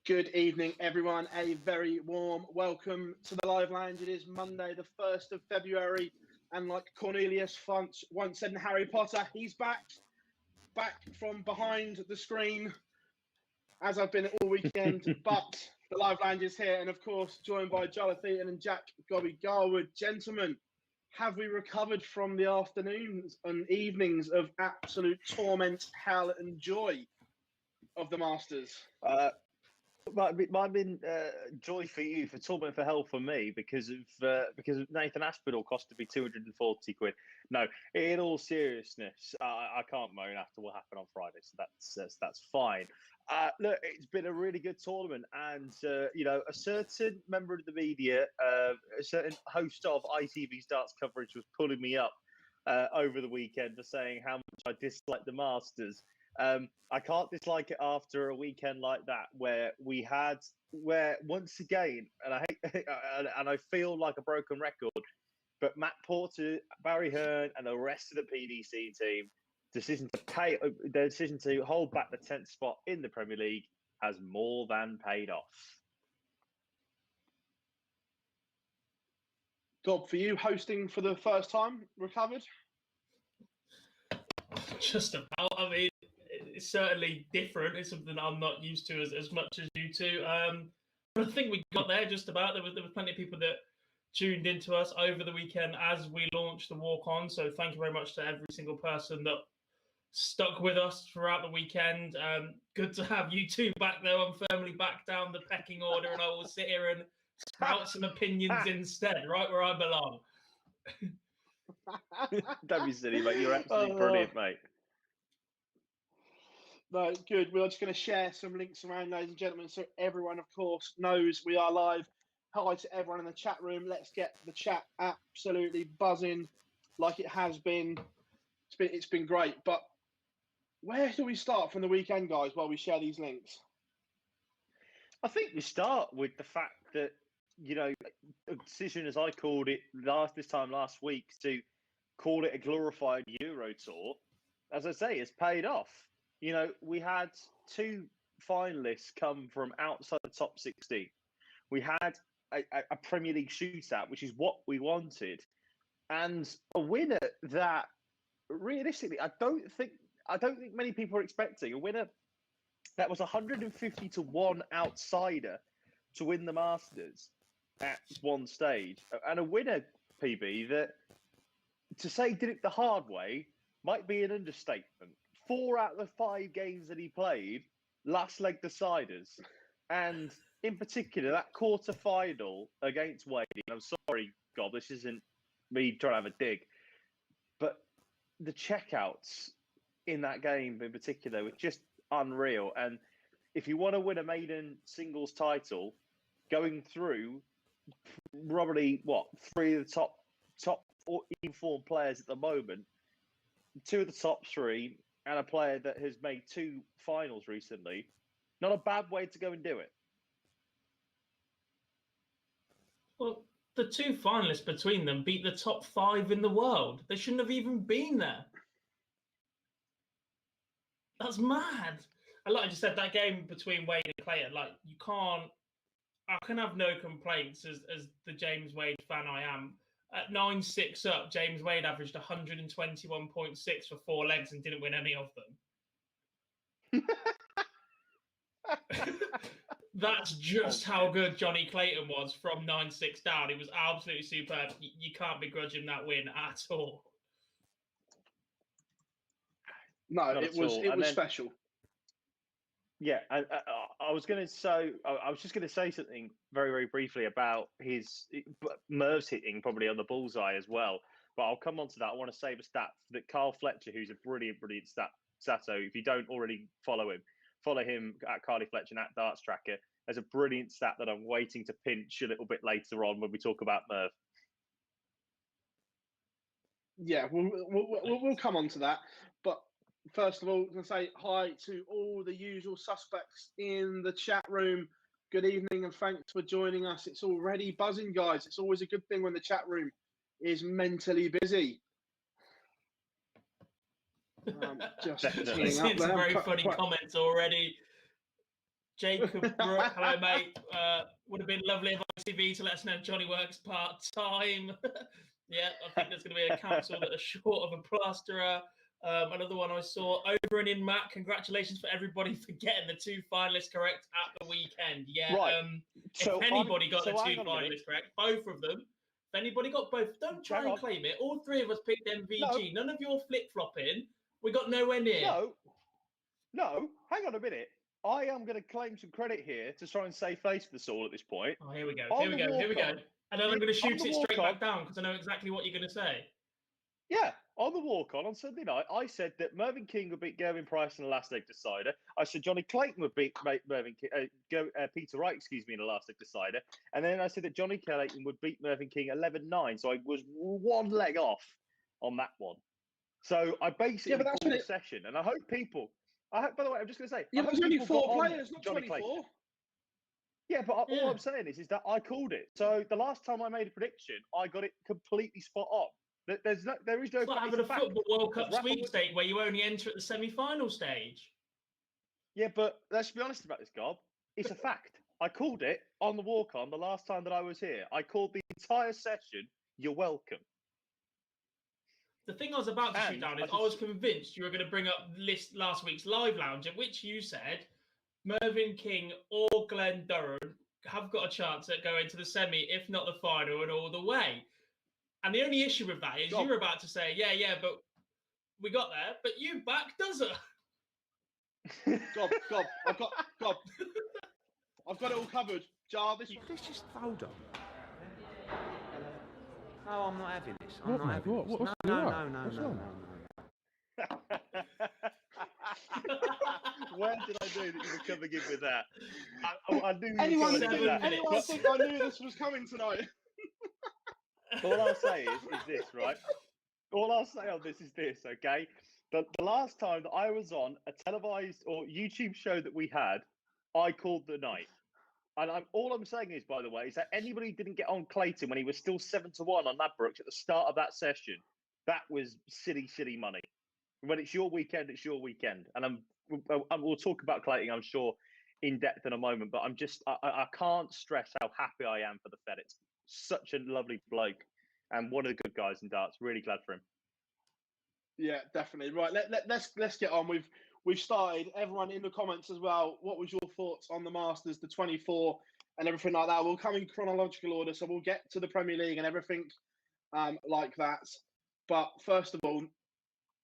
Good evening, everyone. A very warm welcome to the Live Lounge. It is Monday, the 1st of February. And like Cornelius Funch once said in Harry Potter, he's back from behind the screen, as I've been all weekend. But the Live Lounge is here. And of course, joined by Jarleth and Jack Gobby Garwood. Gentlemen, have we recovered from the afternoons and evenings of absolute torment, hell and joy of the Masters? Might have been joy for you, for torment for hell for me, because of Nathan Aspinall costed me £240. No, in all seriousness, I can't moan after what happened on Friday, so that's fine. Look, it's been a really good tournament, and a certain member of the media, a certain host of ITV's darts coverage, was pulling me up over the weekend for saying how much I dislike the Masters. I can't dislike it after a weekend like that, where once again, and I hate, and I feel like a broken record, but Matt Porter, Barry Hearn, and the rest of the PDC team, their decision to hold back the 10th spot in the Premier League has more than paid off. Gob, for you, hosting for the first time, recovered? Just about. I mean, it's certainly different. It's something I'm not used to as much as you two. But I think we got there just about. There was plenty of people that tuned into us over the weekend as we launched the walk on. So thank you very much to every single person that stuck with us throughout the weekend. Good to have you two back there. I'm firmly back down the pecking order, and I will sit here and spout some opinions instead, right where I belong. Don't be silly, mate. You're absolutely brilliant, mate. No, good. We're just going to share some links around, ladies and gentlemen, so everyone, of course, knows we are live. Hi to everyone in the chat room. Let's get the chat absolutely buzzing like it has been. It's been great. But where do we start from the weekend, guys, while we share these links? I think we start with the fact that, a decision, as I called it this time last week, to call it a glorified Euro Tour, as I say, it's paid off. We had two finalists come from outside the top 16. We had a Premier League shootout, which is what we wanted, and a winner that, realistically, I don't think many people are expecting. A winner that was 150 to 1 outsider to win the Masters at one stage, and a winner, PB, that, to say did it the hard way might be an understatement. 4 out of the 5 games that he played, last leg deciders. And in particular, that quarter-final against Wade. I'm sorry, God, this isn't me trying to have a dig. But the checkouts in that game in particular were just unreal. And if you want to win a maiden singles title, going through probably, 3 of the top informed players at the moment, 2 of the top 3, and a player that has made 2 finals recently, not a bad way to go and do it. Well, the 2 finalists between them beat the top 5 in the world. They shouldn't have even been there. That's mad. And like I just said, that game between Wade and Clayton, I can have no complaints as the James Wade fan I am. At 9-6 up, James Wade averaged 121.6 for 4 legs and didn't win any of them. That's just how good Johnny Clayton was from 9-6 down. He was absolutely superb. You can't begrudge him that win at all. No, it was special. Yeah, I was just going to say something very, very briefly about Merv's hitting probably on the bullseye as well. But I'll come on to that. I want to save a stat that Carl Fletcher, who's a brilliant stato. If you don't already follow him at Carly Fletcher and at Darts Tracker. There's a brilliant stat that I'm waiting to pinch a little bit later on when we talk about Merv. Yeah, we'll come on to that. But first of all, I'm going to say hi to all the usual suspects in the chat room. Good evening and thanks for joining us. It's already buzzing, guys. It's always a good thing when the chat room is mentally busy. Just seeing some very funny comments already. Jacob Brook, hello mate. Would have been lovely if ITV to let us know Johnny works part-time. Yeah, I think there's going to be a council that are short of a plasterer. Another one I saw, over and in Matt, congratulations for everybody for getting the 2 finalists correct at the weekend. Yeah, Right. If anybody got the 2 finalists correct, both of them, if anybody got both, don't try and claim it. All 3 of us picked MVG. None of your flip-flopping. We got nowhere near. No, hang on a minute. I am going to claim some credit here to try and save face for this all at this point. Oh, here we go. Here we go. And then I'm going to shoot it straight back down because I know exactly what you're going to say. Yeah, on the walk-on on Sunday night, I said that Mervyn King would beat Gerwyn Price in the last leg decider. I said Johnny Clayton would beat Peter Wright, in the last leg decider. And then I said that Johnny Clayton would beat Mervyn King 11-9. So I was 1 leg off on that one. So I basically called the session. And I hope people... by the way, I'm just going to say... Yeah, there's only 4 players, not Johnny 24. Clayton. Yeah, but all I'm saying is that I called it. So the last time I made a prediction, I got it completely spot on. There is no. It's like having a football World Cup sweepstake where you only enter at the semi-final stage. Yeah, but let's be honest about this, Gob. It's a fact. I called it on the walk-on the last time that I was here. I called the entire session. You're welcome. The thing I was about to shoot down is I was convinced you were going to bring up last week's live lounge, at which you said Mervyn King or Glenn Durham have got a chance at going to the semi, if not the final, and all the way. And the only issue with that is you were about to say, yeah, but we got there, but you back does it. Gob, I've got it all covered. Jar, Let's just hold on. No, I'm not having this. I'm not having this. No. Where did I know that you were coming in with that? I knew you were anyone coming in with that. Anyone think I knew this was coming tonight? All I'll say is this, right? All I'll say on this is this, okay? The last time that I was on a televised or YouTube show that we had, I called the night. And all I'm saying is, by the way, is that anybody who didn't get on Clayton when he was still 7-1 on Ladbrokes at the start of that session, that was silly money. When it's your weekend, it's your weekend. And we'll talk about Clayton, I'm sure, in depth in a moment. But I can't stress how happy I am for the Fed. It's such a lovely bloke and one of the good guys in darts. Really glad for him. Yeah, definitely. Right, let's get on. We've started. Everyone in the comments as well. What was your thoughts on the Masters, the 24, and everything like that? We'll come in chronological order, so we'll get to the Premier League and everything like that. But first of all,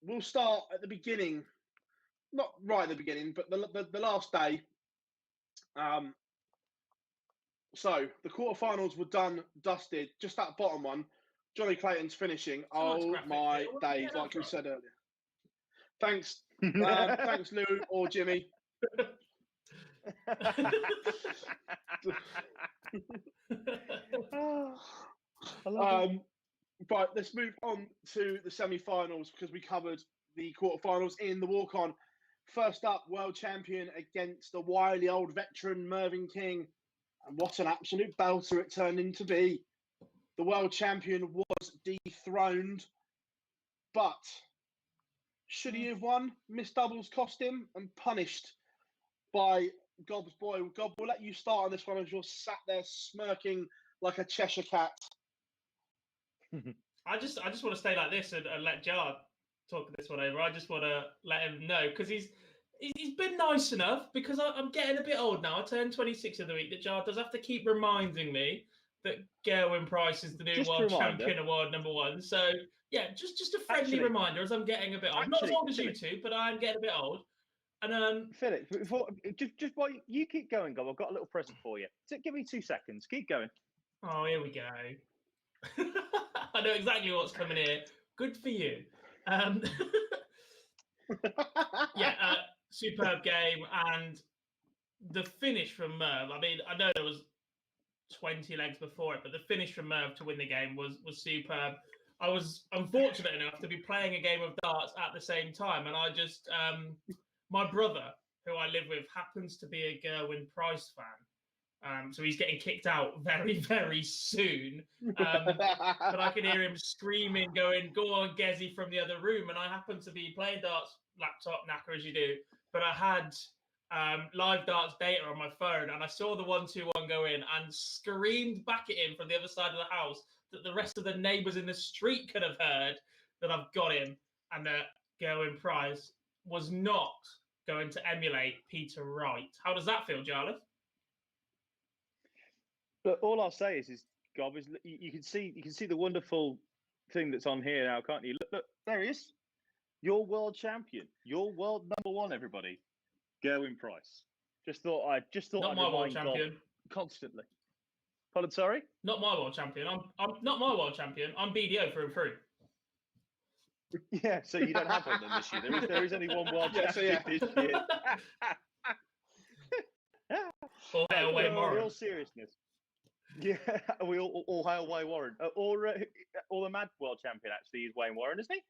we'll start at the beginning. Not right at the beginning, but the last day. So the quarterfinals were dusted. Just that bottom one, Johnny Clayton's finishing. Oh my days, like we said earlier. Thanks, thanks Lou or Jimmy. But let's move on to the semi-finals because we covered the quarterfinals in the walk-on. First up, world champion against the wily old veteran Mervyn King. And what an absolute belter it turned into be. The world champion was dethroned, but should he have won? Miss Doubles cost him and punished by Gob's boy. Gob, we'll let you start on this one as you're sat there smirking like a Cheshire cat. I just want to stay like this and let Jar talk this one over. I just want to let him know because he's been nice enough because I'm getting a bit old now. I turned 26 of the week. That Jar does have to keep reminding me that Gerwyn Price is the new world champion award #1. So yeah, just a friendly reminder as I'm getting a bit old. Not as old as you two, but I'm getting a bit old. And Philip, before just while you keep going, Gob, I've got a little present for you. So give me 2 seconds. Keep going. Oh, here we go. I know exactly what's coming here. Good for you. Yeah, superb game. And the finish from Merv, I mean, I know there was 20 legs before it, but the finish from Merv to win the game was superb. I was unfortunate enough to be playing a game of darts at the same time. And I just, my brother, who I live with, happens to be a Gerwyn Price fan. So he's getting kicked out very, very soon. But I can hear him screaming, going, "Go on, Gezi," from the other room. And I happen to be playing darts, laptop, knacker as you do. But I had live darts data on my phone, and I saw the 1-2-1 go in and screamed back at him from the other side of the house that the rest of the neighbours in the street could have heard that I've got him, and that Gerwin Price was not going to emulate Peter Wright. How does that feel, Jarleth? But all I'll say is Gob, is you can see the wonderful thing that's on here now, can't you? Look, there he is. Your world champion, your world number one, everybody. Gerwin Price. Not I'd my world champion. Constantly. Pardon, sorry? Not my world champion. I'm not my world champion. I'm BDO through and through. Yeah, so you don't have one then this year. There is only one world champion this year. All hail Wayne Warren. In all seriousness. Yeah, we all hail Wayne Warren. Or the mad world champion actually is Wayne Warren, isn't he?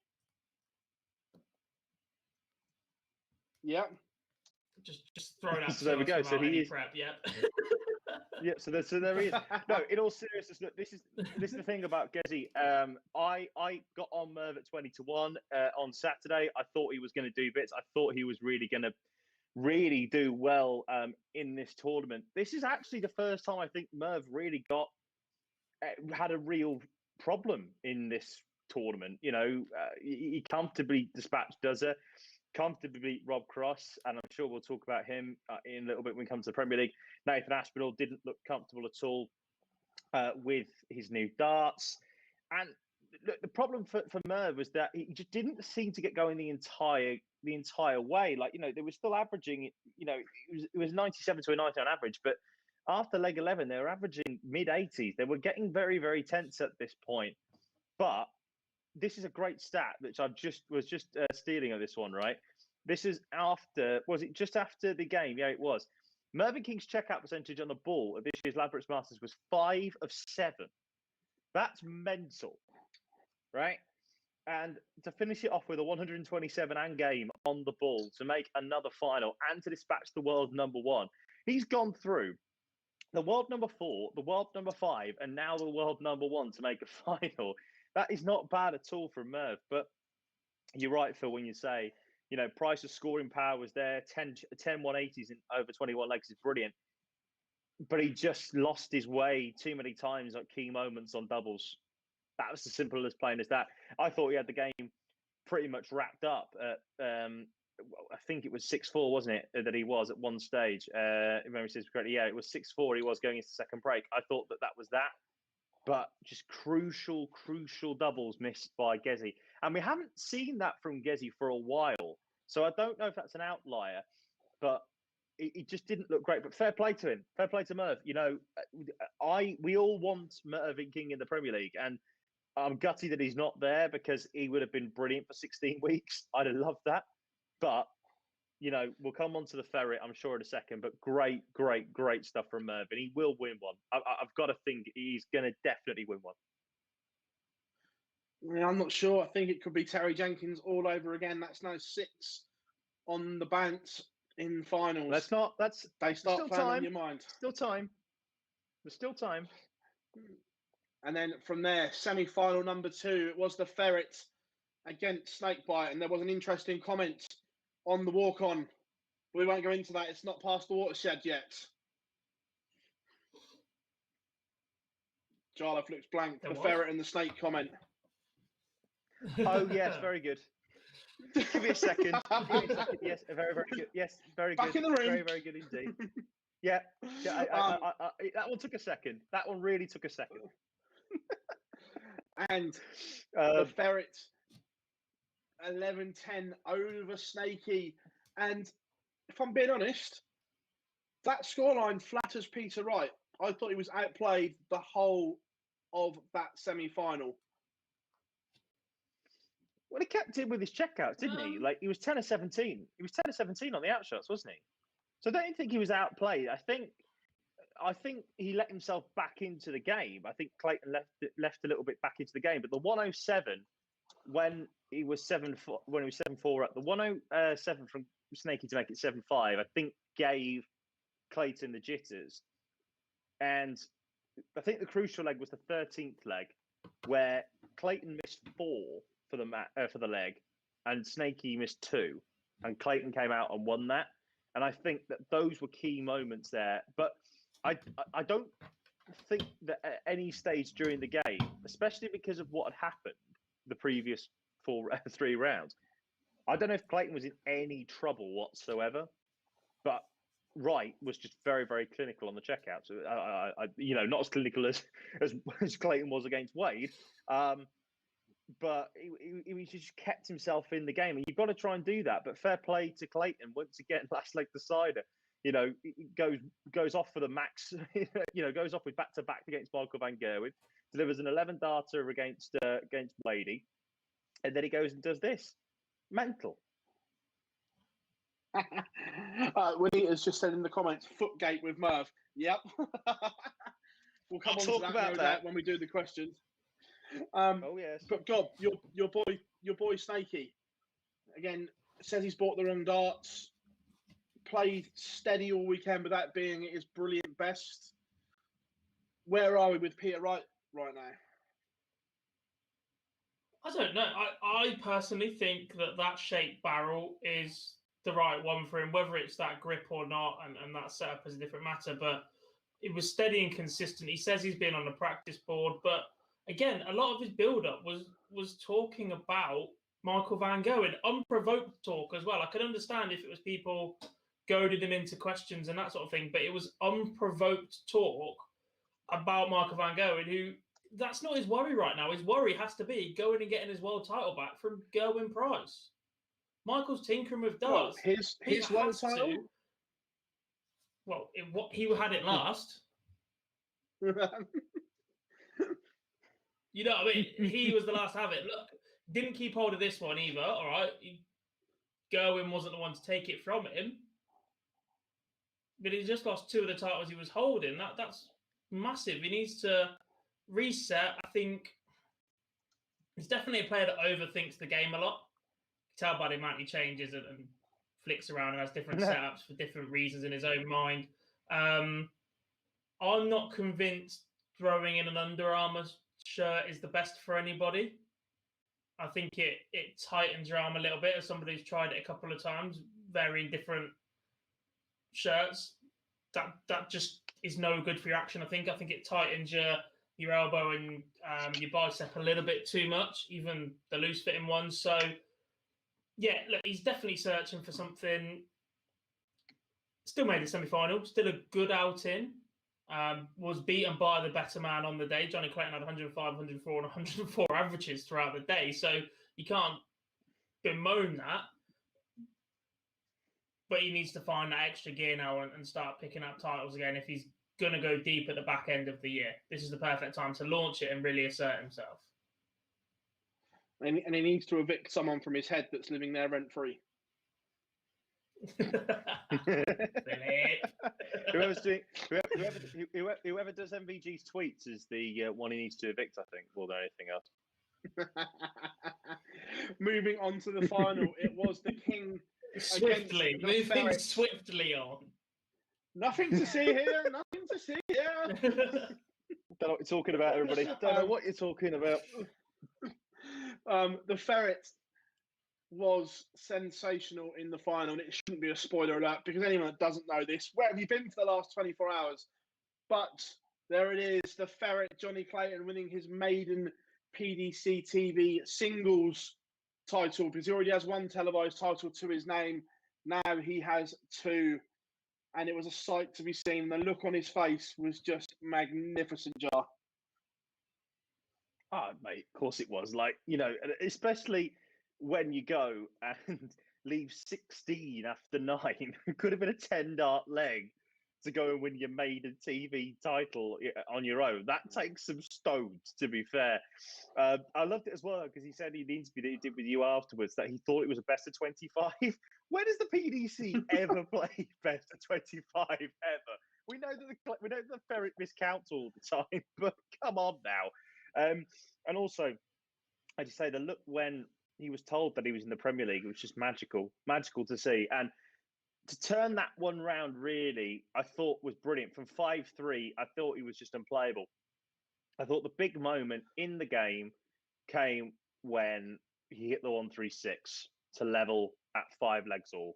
Yeah. Just throw that. So there we go. So he is. Prep, yeah. Yeah. So there he is. No, in all seriousness, look, this is the thing about Gezi. I got on Merv at 20-1 on Saturday. I thought he was going to do bits. I thought he was really going to do well in this tournament. This is actually the first time I think Merv really had a real problem in this tournament. You know, he comfortably dispatched Duzza, comfortably beat Rob Cross, and I'm sure we'll talk about him in a little bit when we come to the Premier League. Nathan Aspinall didn't look comfortable at all with his new darts. And look, the problem for Merv was that he just didn't seem to get going the entire way. Like, you know, they were still averaging, you know, it was 97 to a 90 on average, but after leg 11, they were averaging mid-80s. They were getting very, very tense at this point. But this is a great stat, which I was just stealing of this one, right? This is was it just after the game? Yeah, it was. Mervyn King's checkout percentage on the ball at this year's Ladbrokes Masters was 5 of 7. That's mental, right? And to finish it off with a 127 and game on the ball to make another final and to dispatch the world number one. He's gone through the world number 4, the world number 5, and now the world number 1 to make a final. That is not bad at all from Merv. But you're right, Phil, when you say, you know, Price's scoring power was there. 10 180s in over 21 legs is brilliant. But he just lost his way too many times at key moments on doubles. That was as simple as plain as that. I thought he had the game pretty much wrapped up at, I think it was 6-4, wasn't it, that he was at one stage? If memory serves correctly, yeah, it was 6-4. He was going into the second break. I thought that was that. But just crucial doubles missed by Gezi. And we haven't seen that from Gezi for a while. So I don't know if that's an outlier, but it just didn't look great. But fair play to him. Fair play to Merv. You know, we all want Mervyn King in the Premier League. And I'm gutty that he's not there because he would have been brilliant for 16 weeks. I'd have loved that. But, you know, we'll come on to the ferret, I'm sure, in a second. But great stuff from Mervyn. He will win one. I've got to think he's going to definitely win one. Yeah, I'm not sure. I think it could be Terry Jenkins all over again. That's now 6 on the bounce in finals. They start playing on your mind. Still time. There's still time. And then from there, semi-final number 2, it was the ferret against Snakebite, and there was an interesting comment on the walk-on. We won't go into that. It's not past the watershed yet. Jarleth looks blank. The ferret and the snake comment. Oh, yes, very good. Give me a second. Yes, very good. Yes, very good. Back in the room. Very, very good indeed. Yeah, that one took a second. That one really took a second. And the ferret 11-10 over Snakey. And if I'm being honest, that scoreline flatters Peter Wright. I thought he was outplayed the whole of that semi-final. Well, he kept in with his checkouts, didn't he? Like, he was 10 of 17. He was 10 of 17 on the outshots, wasn't he? So I don't think he was outplayed. I think he let himself back into the game. I think Clayton left a little bit back into the game. But the 107, when he was 7-4 up, the 107 from Snakey to make it 7-5, I think gave Clayton the jitters. And I think the crucial leg was the 13th leg, where Clayton missed 4 for the leg, and Snakey missed 2, and Clayton came out and won that. And I think that those were key moments there. But I don't think that at any stage during the game, especially because of what had happened the previous 3 rounds, I don't know if Clayton was in any trouble whatsoever. But Wright was just very, very clinical on the checkout. So, not as clinical as Clayton was against Wade, but he just kept himself in the game. And you've got to try and do that. But fair play to Clayton. Once again, last leg decider, he goes off for the max, goes off with back-to-back against Michael Van Gerwen, delivers an 11-darter against Wadey, and then he goes and does this. Mental. Winnie's just said in the comments, Footgate with Merv. Yep. We'll come on to that, no doubt, when we do the questions. Oh yes. But Gob, your boy Snakey, again, says he's bought the wrong darts. Played steady all weekend without being at his brilliant best. Where are we with Peter Wright right now? I don't know. I personally think that shaped barrel is the right one for him, whether it's that grip or not, and that setup is a different matter. But it was steady and consistent. He says he's been on the practice board, but again, a lot of his build-up was talking about Michael Van Gerwen, unprovoked talk as well. I could understand if it was people goaded him into questions and that sort of thing, but it was unprovoked talk about Michael Van Gerwen, who that's not his worry right now. His worry has to be going and getting his world title back from Gerwin Price. Michael's tinkering with darts. Well, his world title? He had it last. You know what I mean? He was the last to have it. Look, didn't keep hold of this one either, all right? Gerwin wasn't the one to take it from him. But he just lost 2 of the titles he was holding. That's massive. He needs to reset. I think he's definitely a player that overthinks the game a lot. You can tell by the amount he changes and flicks around and has different setups for different reasons in his own mind. I'm not convinced throwing in an Under Armour shirt is the best for anybody. I think it tightens your arm a little bit, as somebody who's tried it a couple of times, varying different shirts. That just is no good for your action. I think it tightens your elbow and your bicep a little bit too much, even the loose fitting ones. So yeah, look, he's definitely searching for something. Still made the semi-final, still a good outing. Was beaten by the better man on the day. Johnny Clayton had 105, 104, and 104 averages throughout the day. So you can't bemoan that. But he needs to find that extra gear now and start picking up titles again if he's going to go deep at the back end of the year. This is the perfect time to launch it and really assert himself. And he needs to evict someone from his head that's living there rent-free. Whoever does MVG's tweets is the one he needs to evict, I think, more than anything else. Moving on to the final, it was the King moving swiftly on. Nothing to see here. Nothing to see here. Don't know what you're talking about, everybody. Don't know what you're talking about. The Ferret was sensational in the final, and it shouldn't be a spoiler alert because anyone that doesn't know this, where have you been for the last 24 hours? But there it is, the Ferret, Johnny Clayton, winning his maiden PDC TV singles title because he already has 1 televised title to his name. Now he has 2, and it was a sight to be seen. The look on his face was just magnificent, Jar. Oh, mate, of course it was. Like, especially when you go and leave 16 after 9, it could have been a 10-dart leg to go and win your maiden TV title on your own. That takes some stones, to be fair. I loved it as well because he said in the interview that he did with you afterwards that he thought it was a best of 25. When does the PDC ever play best of 25 ever? We know that the Ferret miscounts all the time, but come on now. And also, I just say the look when he was told that he was in the Premier League, it was just magical to see. And to turn that one round, really, I thought was brilliant. From 5-3, I thought he was just unplayable. I thought the big moment in the game came when he hit the 136 to level at 5 legs all.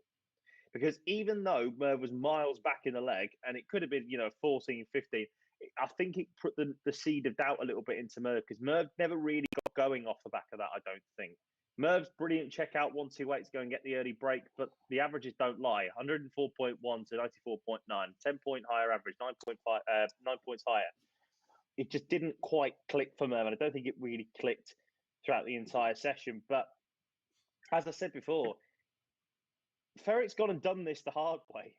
Because even though Merv was miles back in the leg, and it could have been, 14, 15, I think it put the seed of doubt a little bit into Merv, because Merv never really got going off the back of that, I don't think. Merv's brilliant check out 128 to go and get the early break, but the averages don't lie. 104.1 to 94.9, 10-point higher average, 9.5, 9 points higher. It just didn't quite click for Merv, and I don't think it really clicked throughout the entire session. But as I said before, Ferret's gone and done this the hard way.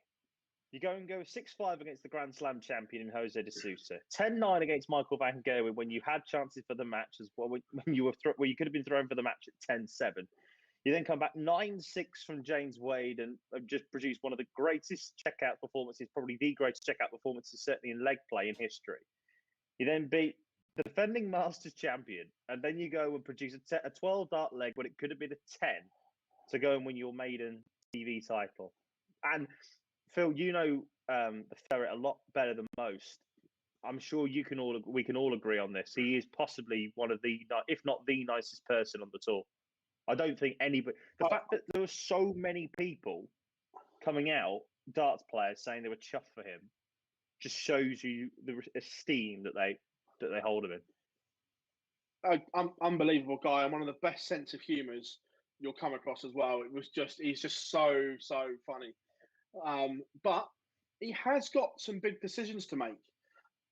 You go 6-5 against the Grand Slam champion in Jose de Sousa, 10-9 against Michael van Gerwen when you had chances for the match as well, when you were where you could have been thrown for the match at 10-7. You then come back 9-6 from James Wade and have just produced one of the greatest checkout performances, probably the greatest checkout performances, certainly in leg play in history. You then beat the defending Masters champion, and then you go and produce a 12-dart leg when it could have been a 10 to go and win your maiden TV title. And Phill, the Ferret a lot better than most. I'm sure we can all agree on this. He is possibly one of the, if not the nicest person on the tour. I don't think anybody. The fact that there were so many people coming out, darts players, saying they were chuffed for him, just shows you the esteem that they hold of him. Unbelievable guy, and one of the best sense of humours you'll come across as well. He's just so funny. But he has got some big decisions to make,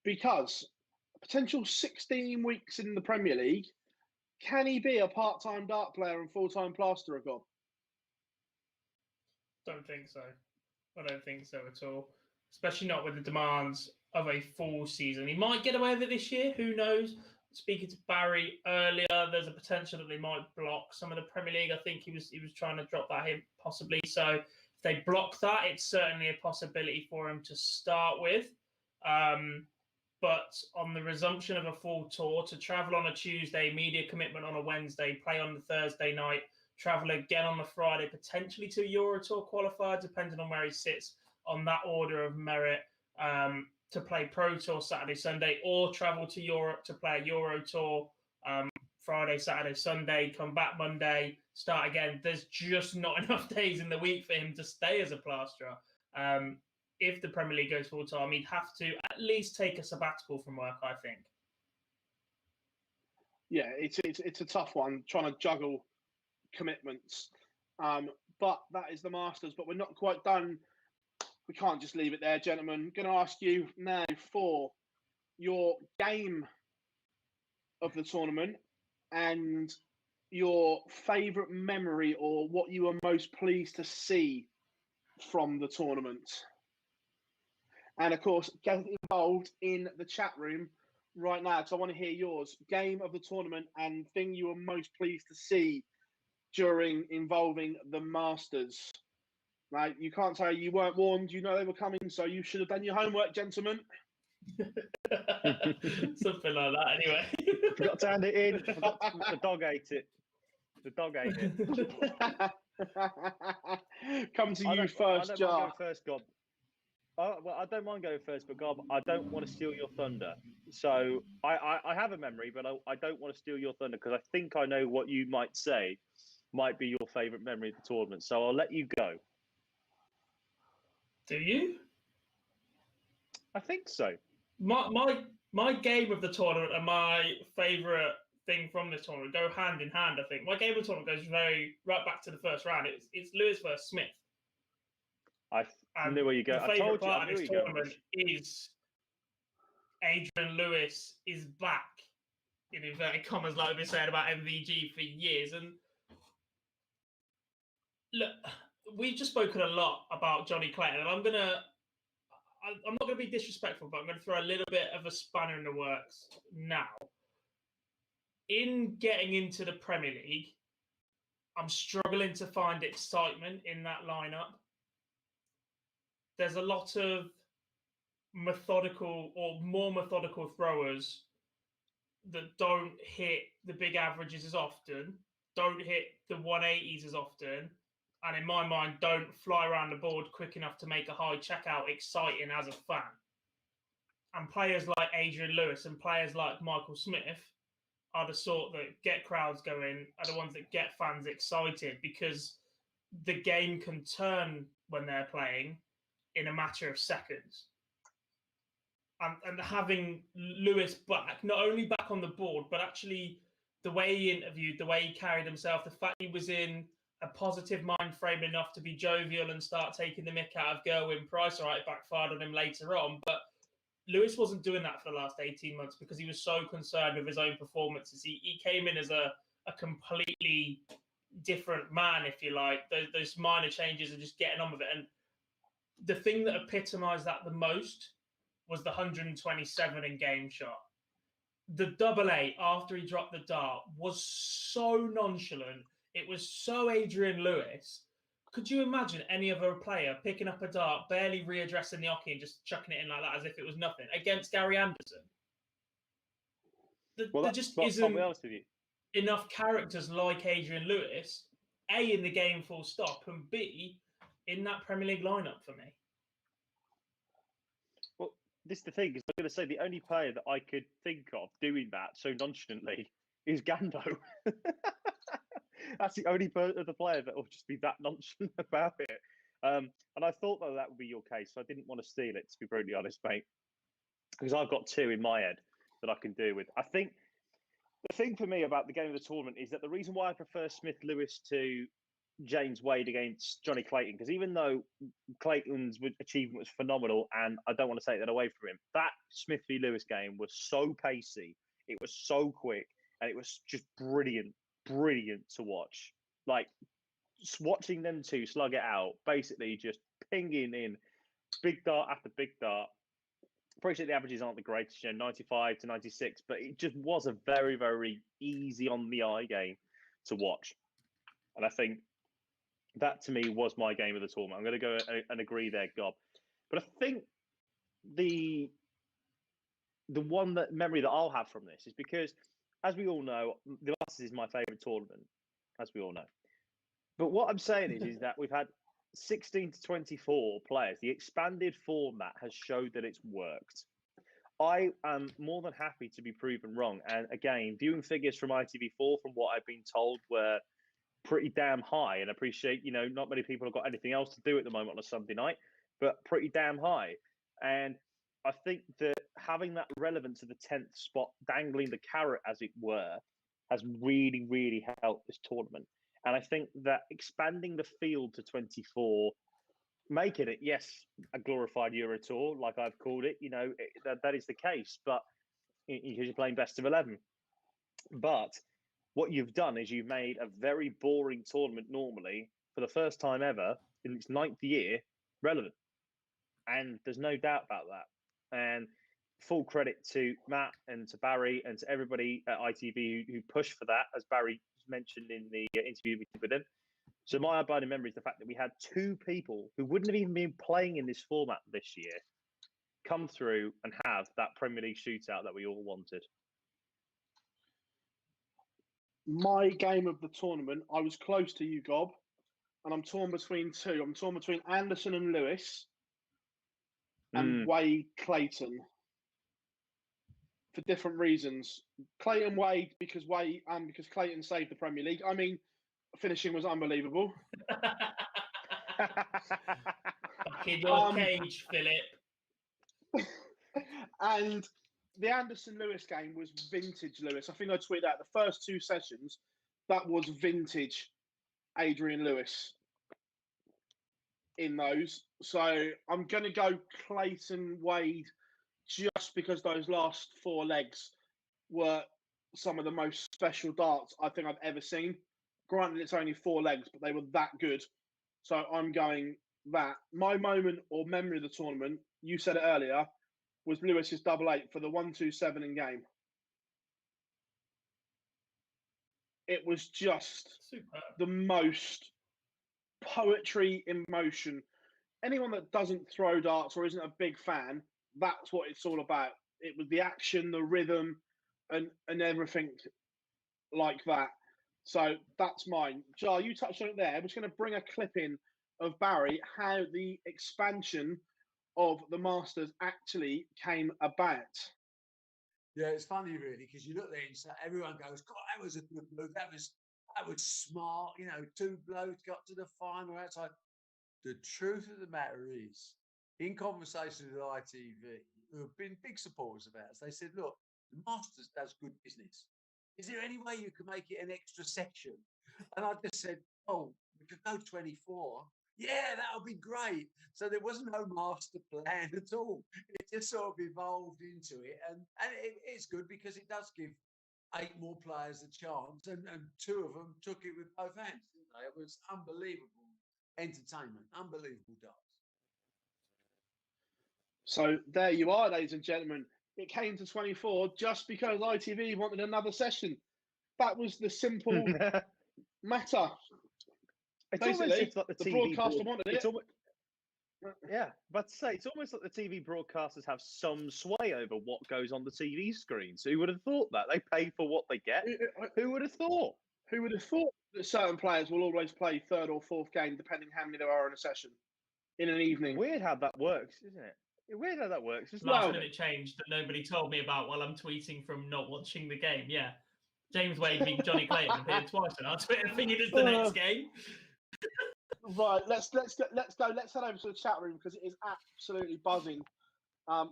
because potential 16 weeks in the Premier League, can he be a part-time dart player and full-time plasterer, God? Don't think so. I don't think so at all. Especially not with the demands of a full season. He might get away with it this year. Who knows? Speaking to Barry earlier, there's a potential that they might block some of the Premier League. I think he was trying to drop that in possibly. So if they block that, it's certainly a possibility for him to start with. But on the resumption of a full tour, to travel on a Tuesday, media commitment on a Wednesday, play on the Thursday night, travel again on the Friday, potentially to a Euro Tour qualifier, depending on where he sits on that order of merit, to play Pro Tour Saturday, Sunday, or travel to Europe to play a Euro Tour Friday, Saturday, Sunday, come back Monday, start again. There's just not enough days in the week for him to stay as a plasterer. If the Premier League goes full time, he'd have to at least take a sabbatical from work, I think. Yeah, it's a tough one, trying to juggle commitments. But that is the Masters. But we're not quite done. We can't just leave it there, gentlemen. I'm going to ask you now for your game of the tournament and your favourite memory, or what you were most pleased to see from the tournament. And of course, get involved in the chat room right now, because I want to hear yours. Game of the tournament and thing you were most pleased to see involving the Masters. Right, you can't say you weren't warned. You know they were coming, so you should have done your homework, gentlemen. Something like that, anyway. Forgot to hand it in. The dog ate it. The dog ate it. Come to you first, Jar. I don't mind going first, Gob. Well, I don't mind going first, but Gob, I don't want to steal your thunder. So I have a memory, but I don't want to steal your thunder, because I think I know what you might say might be your favourite memory of the tournament. So I'll let you go. Do you? I think so. My game of the tournament and my favourite thing from this tournament go hand in hand, I think. My game of the tournament goes right back to the first round. It's Lewis versus Smith. I knew where you go. The favourite part of this tournament is Adrian Lewis is back, in inverted commas, like we've been saying about MVG for years. And look, we've just spoken a lot about Johnny Clayton, and I'm not going to be disrespectful, but I'm going to throw a little bit of a spanner in the works now. In getting into the Premier League, I'm struggling to find excitement in that lineup. There's a lot of methodical or more methodical throwers that don't hit the big averages as often, don't hit the 180s as often, and in my mind, don't fly around the board quick enough to make a high checkout exciting as a fan. And players like Adrian Lewis and players like Michael Smith are the sort that get crowds going, are the ones that get fans excited, because the game can turn when they're playing in a matter of seconds. And having Lewis back, not only back on the board, but actually the way he interviewed, the way he carried himself, the fact he was in a positive mind frame enough to be jovial and start taking the mick out of Gerwyn Price. All right, it backfired on him later on, but Lewis wasn't doing that for the last 18 months because he was so concerned with his own performances. He came in as a completely different man, if you like. Those minor changes and just getting on with it. And the thing that epitomised that the most was the 127 in game shot. The double A after he dropped the dart was so nonchalant. It was so Adrian Lewis. Could you imagine any other player picking up a dart, barely readdressing the hockey and just chucking it in like that as if it was nothing against Gary Anderson? There just isn't enough characters like Adrian Lewis, A, in the game full stop, and B, in that Premier League lineup for me. Well, this is the thing, is I'm going to say the only player that I could think of doing that so nonchalantly is Gando. That's the only other player that will just be that nonchalant about it. And I thought that would be your case, so I didn't want to steal it, to be brutally honest, mate. Because I've got two in my head that I can do with. I think the thing for me about the game of the tournament is that the reason why I prefer Smith Lewis to James Wade against Johnny Clayton, because even though Clayton's achievement was phenomenal, and I don't want to take that away from him, that Smith v Lewis game was so pacey, it was so quick, and it was just brilliant to watch. Like, watching them two slug it out, basically just pinging in big dart after big dart. Appreciate the averages aren't the greatest, 95 to 96, but it just was a very, very easy on the eye game to watch. And I think that to me was my game of the tournament. I'm going to go and agree there, Gob. But I think the one memory that I'll have from this is because, as we all know, the Masters is my favourite tournament, as we all know. But what I'm saying is that we've had 16 to 24 players. The expanded format has showed that it's worked. I am more than happy to be proven wrong. And again, viewing figures from ITV4, from what I've been told, were pretty damn high. And I appreciate, not many people have got anything else to do at the moment on a Sunday night, but pretty damn high. And I think that having that relevant to the 10th spot, dangling the carrot, as it were, has really, really helped this tournament. And I think that expanding the field to 24, making it, yes, a glorified Euro Tour, like I've called it, that is the case, but because you're playing best of 11. But what you've done is you've made a very boring tournament normally, for the first time ever, in its 9th year, relevant. And there's no doubt about that. And full credit to Matt and to Barry and to everybody at ITV who pushed for that, as Barry mentioned in the interview we did with him. So my abiding memory is the fact that we had two people who wouldn't have even been playing in this format this year come through and have that Premier League shootout that we all wanted. My game of the tournament, I was close to you, Gob, and I'm torn between two. I'm torn between Anderson and Lewis and Wade Clayton, for different reasons. Clayton Wade because Clayton saved the Premier League. I mean, finishing was unbelievable. Back in your cage, Philip. And the Anderson Lewis game was vintage Lewis. I think I tweeted out the first two sessions. That was vintage Adrian Lewis in those. So I'm going to go Clayton Wade, just because those last four legs were some of the most special darts I think I've ever seen. Granted, it's only four legs, but they were that good. So I'm going that. My moment or memory of the tournament, you said it earlier, was Lewis's double eight for the 127 in game. It was just the most poetry in motion. Anyone that doesn't throw darts or isn't a big fan, that's what it's all about. It was the action, the rhythm, and everything like that. So that's mine. Jar, you touched on it there. I'm just going to bring a clip in of Barry, how the expansion of the Masters actually came about. Yeah, it's funny really, because you look there and everyone goes, God, that was a good move. That was smart. Two blokes got to the final outside. the truth of the matter is, in conversations with ITV, who have been big supporters of ours, they said, look, the Masters does good business. Is there any way you can make it an extra section? And I just said, oh, we could go 24. Yeah, that would be great. So there was no master plan at all. It just sort of evolved into it. And it's good because it does give 8 more players a chance. And 2 of them took it with both hands, didn't they? It was unbelievable entertainment. Unbelievable darts. So there you are, ladies and gentlemen. It came to 24 just because ITV wanted another session. That was the simple matter. It's Basically, almost it's like the TV broadcaster wanted it. Yeah, but to say it's almost like the TV broadcasters have some sway over what goes on the TV screen. So who would have thought that? They pay for what they get. Who would have thought? Who would have thought that certain players will always play 3rd or 4th game, depending how many there are in a session, in an evening? Weird how that works, isn't it? Weird how that works. It's Last minute change that nobody told me about while I'm tweeting from not watching the game. Yeah, James Wade beat Johnny Clayton appeared twice on our Twitter thinking it's the next game. Right, let's go. Let's head over to the chat room because it is absolutely buzzing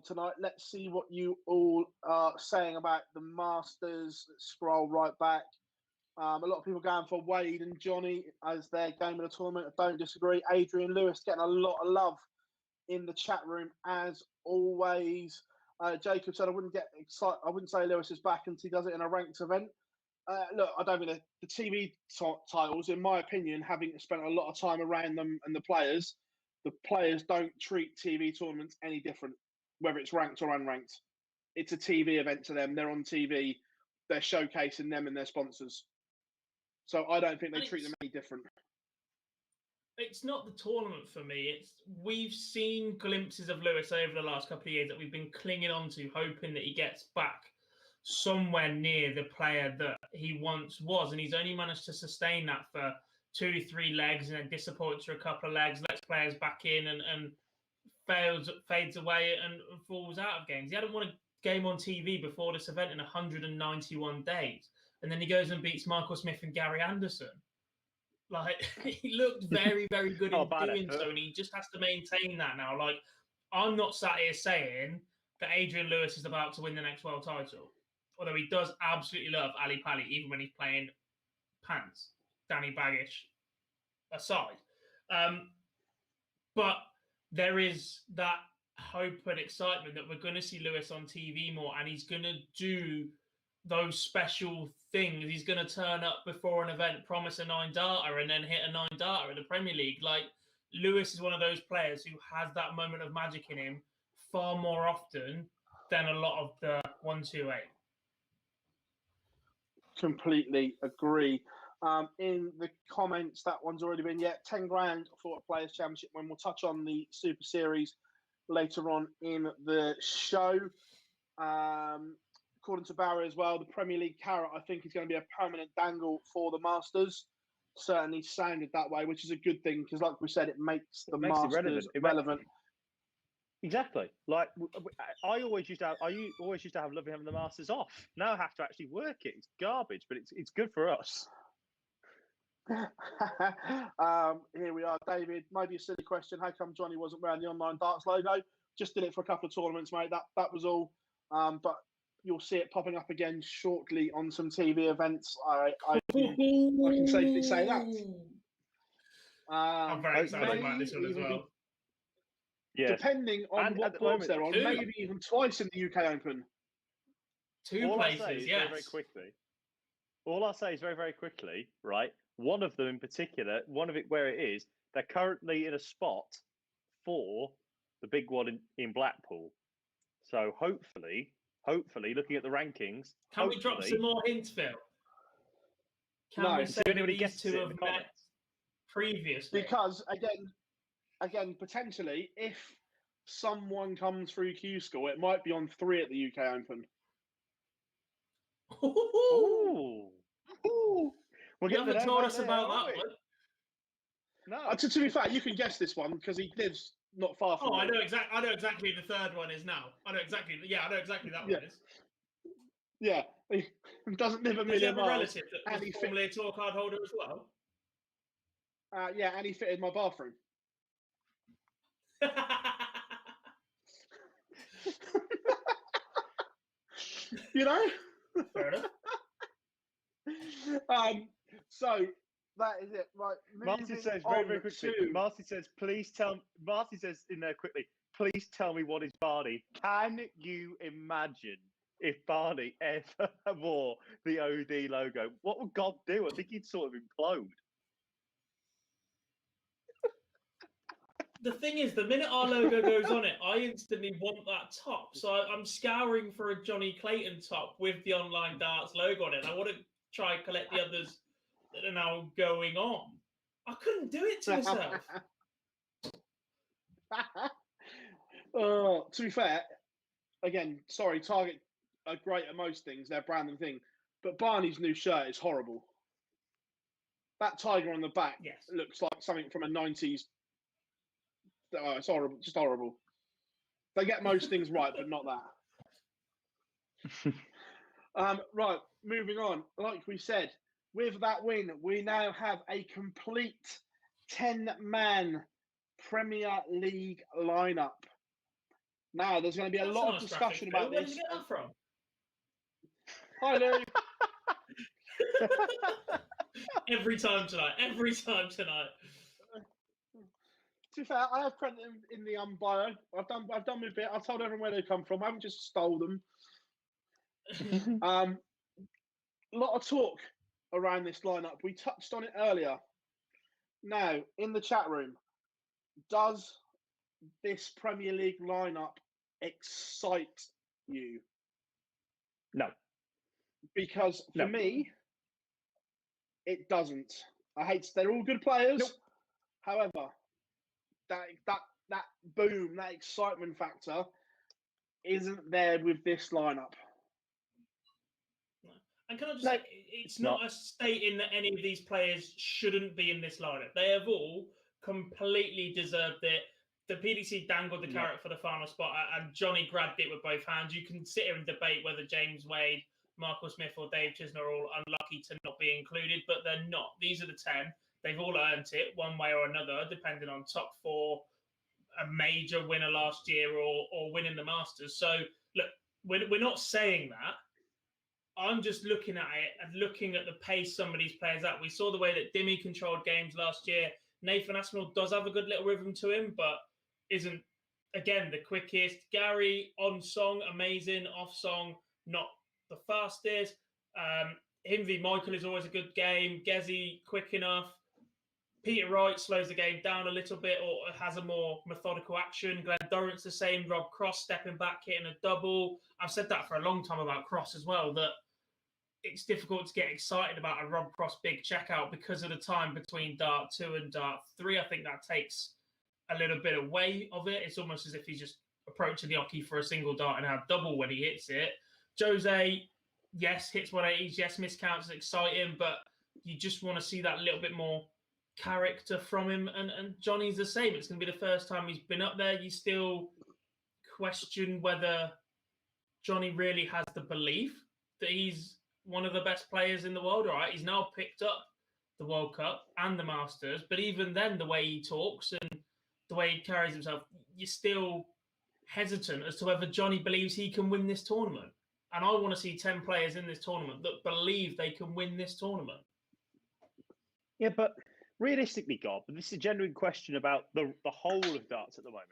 tonight. Let's see what you all are saying about the Masters. Let's scroll right back. A lot of people going for Wade and Johnny as their game of the tournament. I don't disagree. Adrian Lewis getting a lot of love in the chat room as always. Jacob said I wouldn't get excited. I wouldn't say Lewis is back until he does it in a ranked event. Look, I don't think the TV titles, in my opinion, having spent a lot of time around them and the players don't treat TV tournaments any different, whether it's ranked or unranked. It's a TV event to them. They're on TV. They're showcasing them and their sponsors. So I don't think they treat them any different. It's not the tournament for me. We've seen glimpses of Lewis over the last couple of years that we've been clinging on to, hoping that he gets back somewhere near the player that he once was, and he's only managed to sustain that for 2-3 legs and then disappoints for a couple of legs, lets players back in and fades away and falls out of games. He hadn't won a game on TV before this event in 191 days, and then he goes and beats Michael Smith and Gary Anderson. Like, he looked very, very good in doing so, and he just has to maintain that now. Like, I'm not sat here saying that Adrian Lewis is about to win the next world title, although he does absolutely love Ali Pali, even when he's playing pants, Danny Baggish aside. But there is that hope and excitement that we're going to see Lewis on TV more, and he's going to do those special things. He's going to turn up before an event, promise a 9-darter, and then hit a 9-darter in the Premier League. Like, Lewis is one of those players who has that moment of magic in him far more often than a lot of the 1-2-8. Completely agree. In the comments, that one's already been 10 grand for a Players' Championship. When we'll touch on the Super Series later on in the show. According to Barry as well, the Premier League carrot, I think, is going to be a permanent dangle for the Masters. Certainly sounded that way, which is a good thing because, like we said, it makes the Masters relevant. Exactly. Like I always used to have love having the Masters off. Now I have to actually work it. It's garbage, but it's good for us. Here we are, David. Maybe a silly question. How come Johnny wasn't wearing the Online Darts logo? Just did it for a couple of tournaments, mate. That was all. But you'll see it popping up again shortly on some TV events. I can safely say that. I'm very excited about this one as well. Yeah. Depending on what boards they're on, maybe even twice in the UK Open. Two places, yes. Very quickly. All I'll say is very, very quickly, right? One of them in particular, one of it where it is, they're currently in a spot for the big one in Blackpool. So hopefully, looking at the rankings, can we drop some more hints, Phil? Can we say that these two have met previously? Because again, potentially, if someone comes through QSchool, it might be on 3 at the UK Open. Ooh. You haven't told us about that one. No. To be fair, you can guess this one because he lives not far from. I know exactly the third one is now. I know exactly that one is. Yeah, he doesn't live a million miles. Relative that was formerly a tour card holder as well. Yeah, and he fitted my bathroom. You know? Fair enough. So that is it. Right. Marty moving says on very quickly. to- Marty says, please tell. Marty says in there quickly. Please tell me what is Barney. Can you imagine if Barney ever wore the OD logo? What would God do? I think he'd sort of implode. The thing is, the minute our logo goes on it, I instantly want that top. So I'm scouring for a Johnny Clayton top with the Online Darts logo on it. I want to try and collect the others that are now going on. I couldn't do it to myself. To be fair, again, sorry, Target are great at most things, their brand and thing, but Barney's new shirt is horrible. That tiger on the back Yes. looks like something from a 90s. Oh, it's horrible, just horrible. They get most things right, but not that. Right, moving on. Like we said, with that win, we now have a complete 10-man Premier League lineup. Now, there's going to be a That's lot a of nice discussion graphic, about Phil. this. Where did you get that from? Hi, Lou. Every time tonight. Every time tonight. To be fair, I have credit in the bio. I've done my bit. I've told everyone where they come from. I haven't just stole them. A lot of talk around this lineup. We touched on it earlier. Now, in the chat room, does this Premier League lineup excite you? No. Because for No. me, it doesn't. They're all good players. Nope. However, that boom, that excitement factor isn't there with this lineup. And can I just No, say, it's not us stating that any of these players shouldn't be in this lineup. They have all completely deserved it. The PDC dangled the carrot for the final spot, and Johnny grabbed it with both hands. You can sit here and debate whether James Wade, Michael Smith, or Dave Chisholm are all unlucky to not be included, but they're not. These are the 10. They've all earned it one way or another, depending on top four, a major winner last year, or winning the Masters. So, look, we're not saying that. I'm just looking at it and looking at the pace some of these players at. We saw the way that Dimmy controlled games last year. Nathan Aspinall does have a good little rhythm to him, but isn't, again, the quickest. Gary, on song, amazing. Off song, not the fastest. Him v Michael is always a good game. Gezi, quick enough. Peter Wright slows the game down a little bit or has a more methodical action. Glenn Durrant's the same. Rob Cross stepping back, hitting a double. I've said that for a long time about Cross as well, that it's difficult to get excited about a Rob Cross big checkout because of the time between Dart 2 and Dart 3. I think that takes a little bit away of it. It's almost as if he's just approaching the hockey for a single dart and have double when he hits it. Jose, yes, hits 180s. Yes, miscounts is exciting, but you just want to see that little bit more character from him. And Johnny's the same. It's going to be the first time he's been up there. You still question whether Johnny really has the belief that he's one of the best players in the world. All right, he's now picked up the World Cup and the Masters, but even then, the way he talks and the way he carries himself, you're still hesitant as to whether Johnny believes he can win this tournament. And I want to see 10 players in this tournament that believe they can win this tournament. Yeah, but realistically, God, this is a genuine question about the whole of darts at the moment.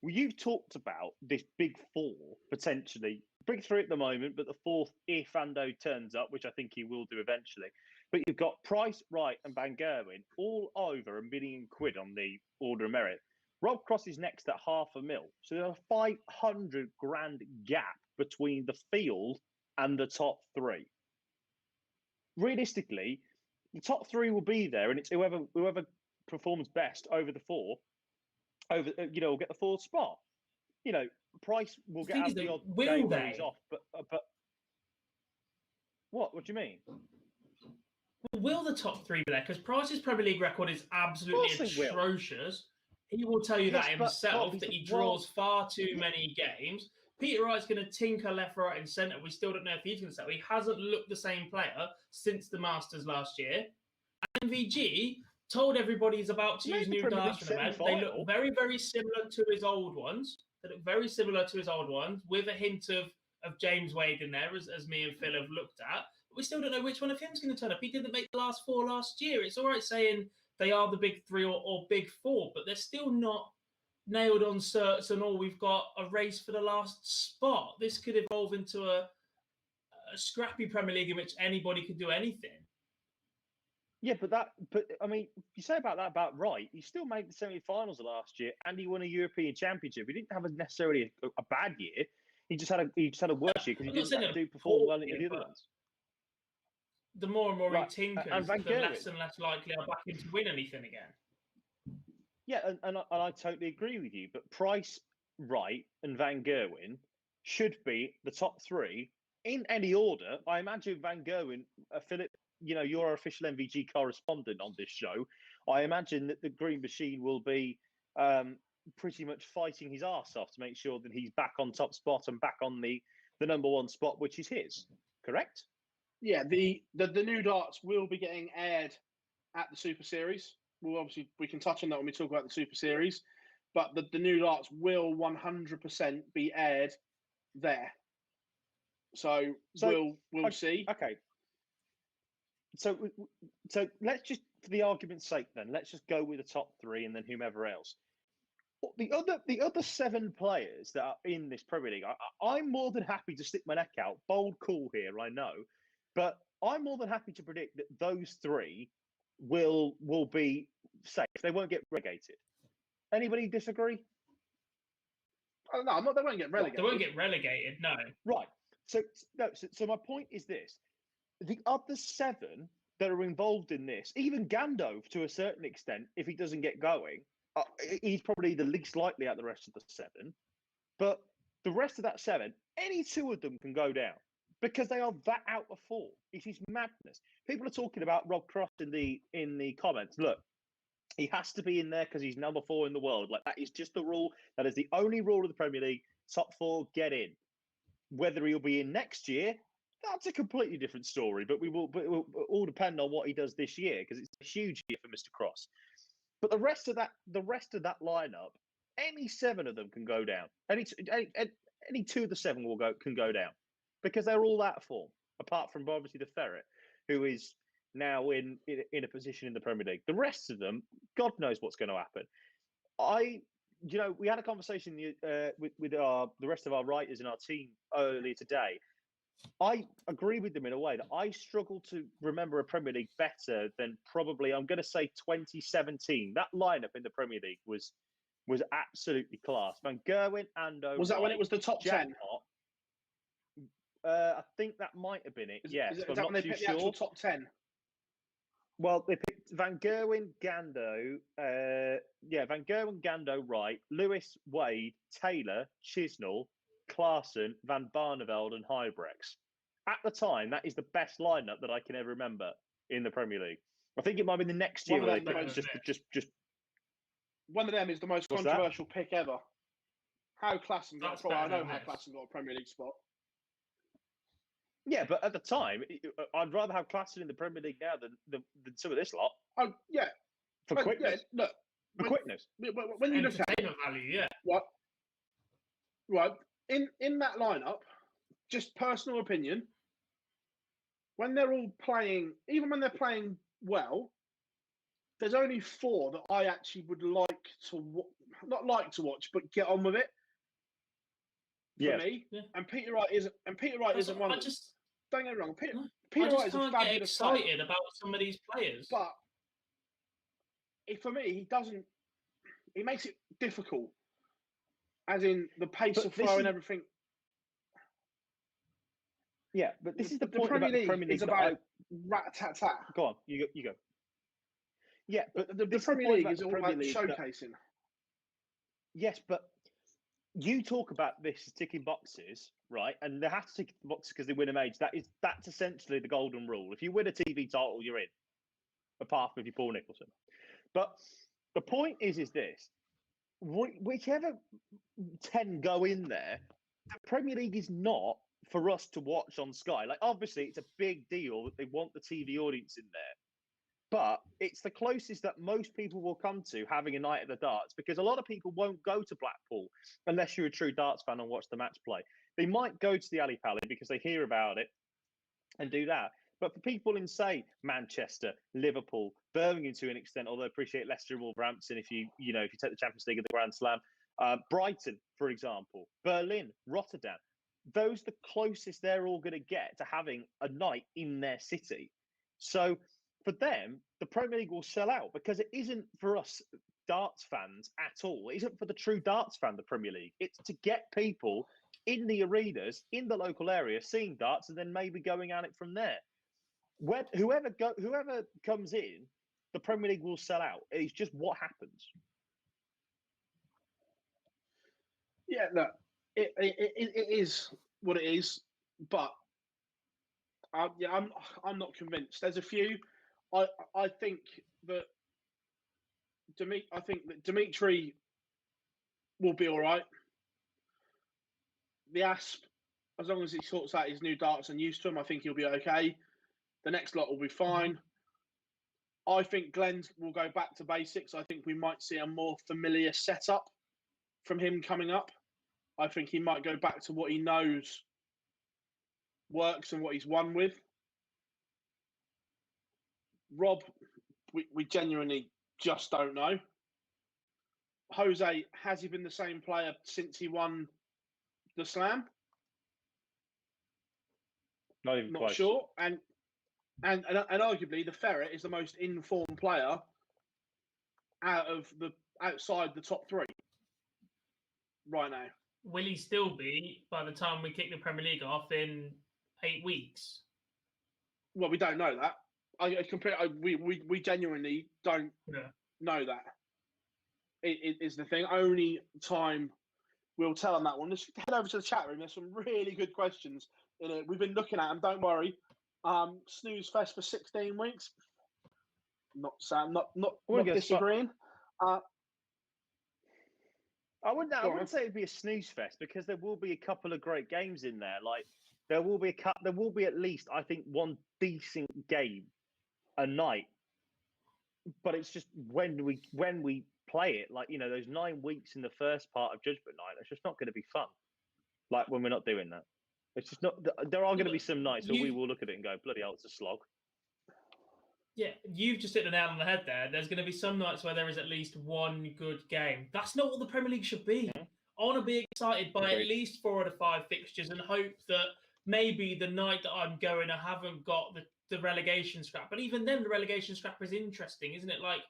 Well, you've talked about this big four, potentially. Big three at the moment, but the fourth, if Ando turns up, which I think he will do eventually. But you've got Price, Wright, and Van Gerwen all over £1 million on the order of merit. Rob Cross is next at $500,000. So there's a 500 grand gap between the field and the top three. Realistically, the top three will be there, and it's whoever performs best over the four, will get the fourth spot. Price will get the odd game where he's off, but what do you mean? Will the top three be there? Because Price's Premier League record is absolutely atrocious. He will tell you that himself, that he draws far too many games. Peter Wright's going to tinker left, right, and centre. We still don't know if he's going to settle. He hasn't looked the same player since the Masters last year. MVG told everybody he's about to Made use the new Premier darts League for the men. They semi-final. look very, very similar to his old ones. They look very similar to his old ones, with a hint of James Wade in there, as me and Phill have looked at. But we still don't know which one of him's going to turn up. He didn't make the last four last year. It's all right saying they are the big three or big four, but they're still not nailed on certs and all. We've got a race for the last spot. This could evolve into a scrappy Premier League in which anybody could do anything. Yeah, but I mean, you say about that about right. He still made the semi-finals last year, and he won a European Championship. He didn't have necessarily a bad year. He just had a worse year because he didn't perform well in the other ones. The more and more Right. he tinkers, And Van the Gerwen. less and less likely are back him to win anything again. Yeah, and I totally agree with you. But Price, Wright, and Van Gerwen should be the top three in any order. I imagine Van Gerwen, Philip, you know, you're our official MVG correspondent on this show. I imagine that the Green Machine will be pretty much fighting his arse off to make sure that he's back on top spot and back on the number one spot, which is his. Correct? Yeah, the new darts will be getting aired at the Super Series. We can touch on that when we talk about the Super Series, but the new darts will 100% be aired there. So we'll see. Okay. So let's just, for the argument's sake, then let's just go with the top three and then whomever else. The other seven players that are in this Premier League, I'm more than happy to stick my neck out. Bold call here, I know, but I'm more than happy to predict that those three will be safe. They won't get relegated. Anybody disagree? No, they won't get relegated. They won't get relegated, no. Right. So my point is this: the other seven that are involved in this, even Gandove to a certain extent, if he doesn't get going, he's probably the least likely out of the rest of the seven. But the rest of that seven, any two of them can go down because they are that out of form. It is madness. People are talking about Rob Cross in the comments. Look, he has to be in there because he's number 4 in the world. Like, that is just the rule. That is the only rule of the Premier League. Top 4, get in. Whether he'll be in next year, that's a completely different story. But it will all depend on what he does this year because it's a huge year for Mr. Cross. But the rest of that lineup, any 7 of them can go down. Any 2 of the 7 can go down because they're all out of form. Apart from obviously the Ferret, who is now in a position in the Premier League. The rest of them, God knows what's going to happen. We had a conversation with the rest of our writers in our team earlier today. I agree with them in a way that I struggle to remember a Premier League better than probably, I'm going to say 2017. That lineup in the Premier League was absolutely class. Van Gerwen, Ando, was that when it was the top 10? I think that might have been it. Yes, is that when they picked the actual top 10? Well, they picked Van Gerwen, Gando, Van Gerwen, Gando, Wright, Lewis, Wade, Taylor, Chisnell, Klaassen, Van Barneveld, and Hybrex. At the time, that is the best lineup that I can ever remember in the Premier League. I think it might be the next year where they picked just. One of them is the most controversial pick ever. How Klaassen got a How Klaassen got a Premier League spot. Yeah, but at the time, I'd rather have Klaassen in the Premier League now than some of this lot. Oh, yeah. For quickness. Yeah, look. Quickness. When you look at value, yeah. What? Right. In that lineup, just personal opinion, when they're all playing, even when they're playing well, there's only 4 that I actually would like to not like to watch, but get on with it. For me, and Peter Wright isn't one of them. Don't get me wrong. Peter Wright is a fabulous player. I just can't get excited about some of these players. But for me, he makes it difficult, as in the pace of flow and everything. Yeah, but this is the point Premier about League. The Premier League. It's about rat-tat-tat. Go on, you go. Yeah, but the Premier League is all about showcasing. Yes, but you talk about this as ticking boxes, right? And they have to tick boxes because they win a major. That's essentially the golden rule. If you win a TV title, you're in. Apart from if you're Paul Nicholson. But the point is this: whichever 10 go in there, the Premier League is not for us to watch on Sky. Like, obviously, it's a big deal that they want the TV audience in there. But it's the closest that most people will come to having a night at the darts, because a lot of people won't go to Blackpool unless you're a true darts fan and watch the match play. They might go to the Ali Pally because they hear about it and do that. But for people in, say, Manchester, Liverpool, Birmingham to an extent, although I appreciate Leicester and Wolverhampton if you take the Champions League of the Grand Slam, Brighton, for example, Berlin, Rotterdam, those are the closest they're all going to get to having a night in their city. So for them, the Premier League will sell out, because it isn't for us darts fans at all. It isn't for the true darts fan, the Premier League. It's to get people in the arenas, in the local area, seeing darts, and then maybe going at it from there. Whoever comes in, the Premier League will sell out. It's just what happens. Yeah, look, it is what it is, but I'm not convinced. There's a few. I think that Dimitri will be all right. The Asp, as long as he sorts out his new darts and used to them, I think he'll be okay. The next lot will be fine. I think Glenn will go back to basics. I think we might see a more familiar setup from him coming up. I think he might go back to what he knows works and what he's won with. Rob, we genuinely just don't know. Jose, has he been the same player since he won the Slam? Not even Not close. sure. And arguably the Ferret is the most informed player outside the top three right now. Will he still be by the time we kick the Premier League off in 8 weeks? Well, we don't know that. We genuinely don't know that. It is the thing. Only time will tell on that one. Let's head over to the chat room. There's some really good questions in it. We've been looking at them. Don't worry. Snooze fest for 16 weeks. Not sad. Not disagreeing. I wouldn't say it'd be a snooze fest, because there will be a couple of great games in there. Like there will be at least, I think, one decent game a night. But it's just when we play it, like, those 9 weeks in the first part of Judgment Night, it's just not going to be fun. Like when we're not doing that, it's just not. There are going to be some nights where we will look at it and go, "Bloody hell, it's a slog." Yeah, you've just hit the nail on the head there. There's going to be some nights where there is at least one good game. That's not what the Premier League should be. I want to be excited by at least 4 out of 5 fixtures and hope that maybe the night that I'm going, I haven't got the relegation scrap. But even then, the relegation scrap is interesting, isn't it? Like,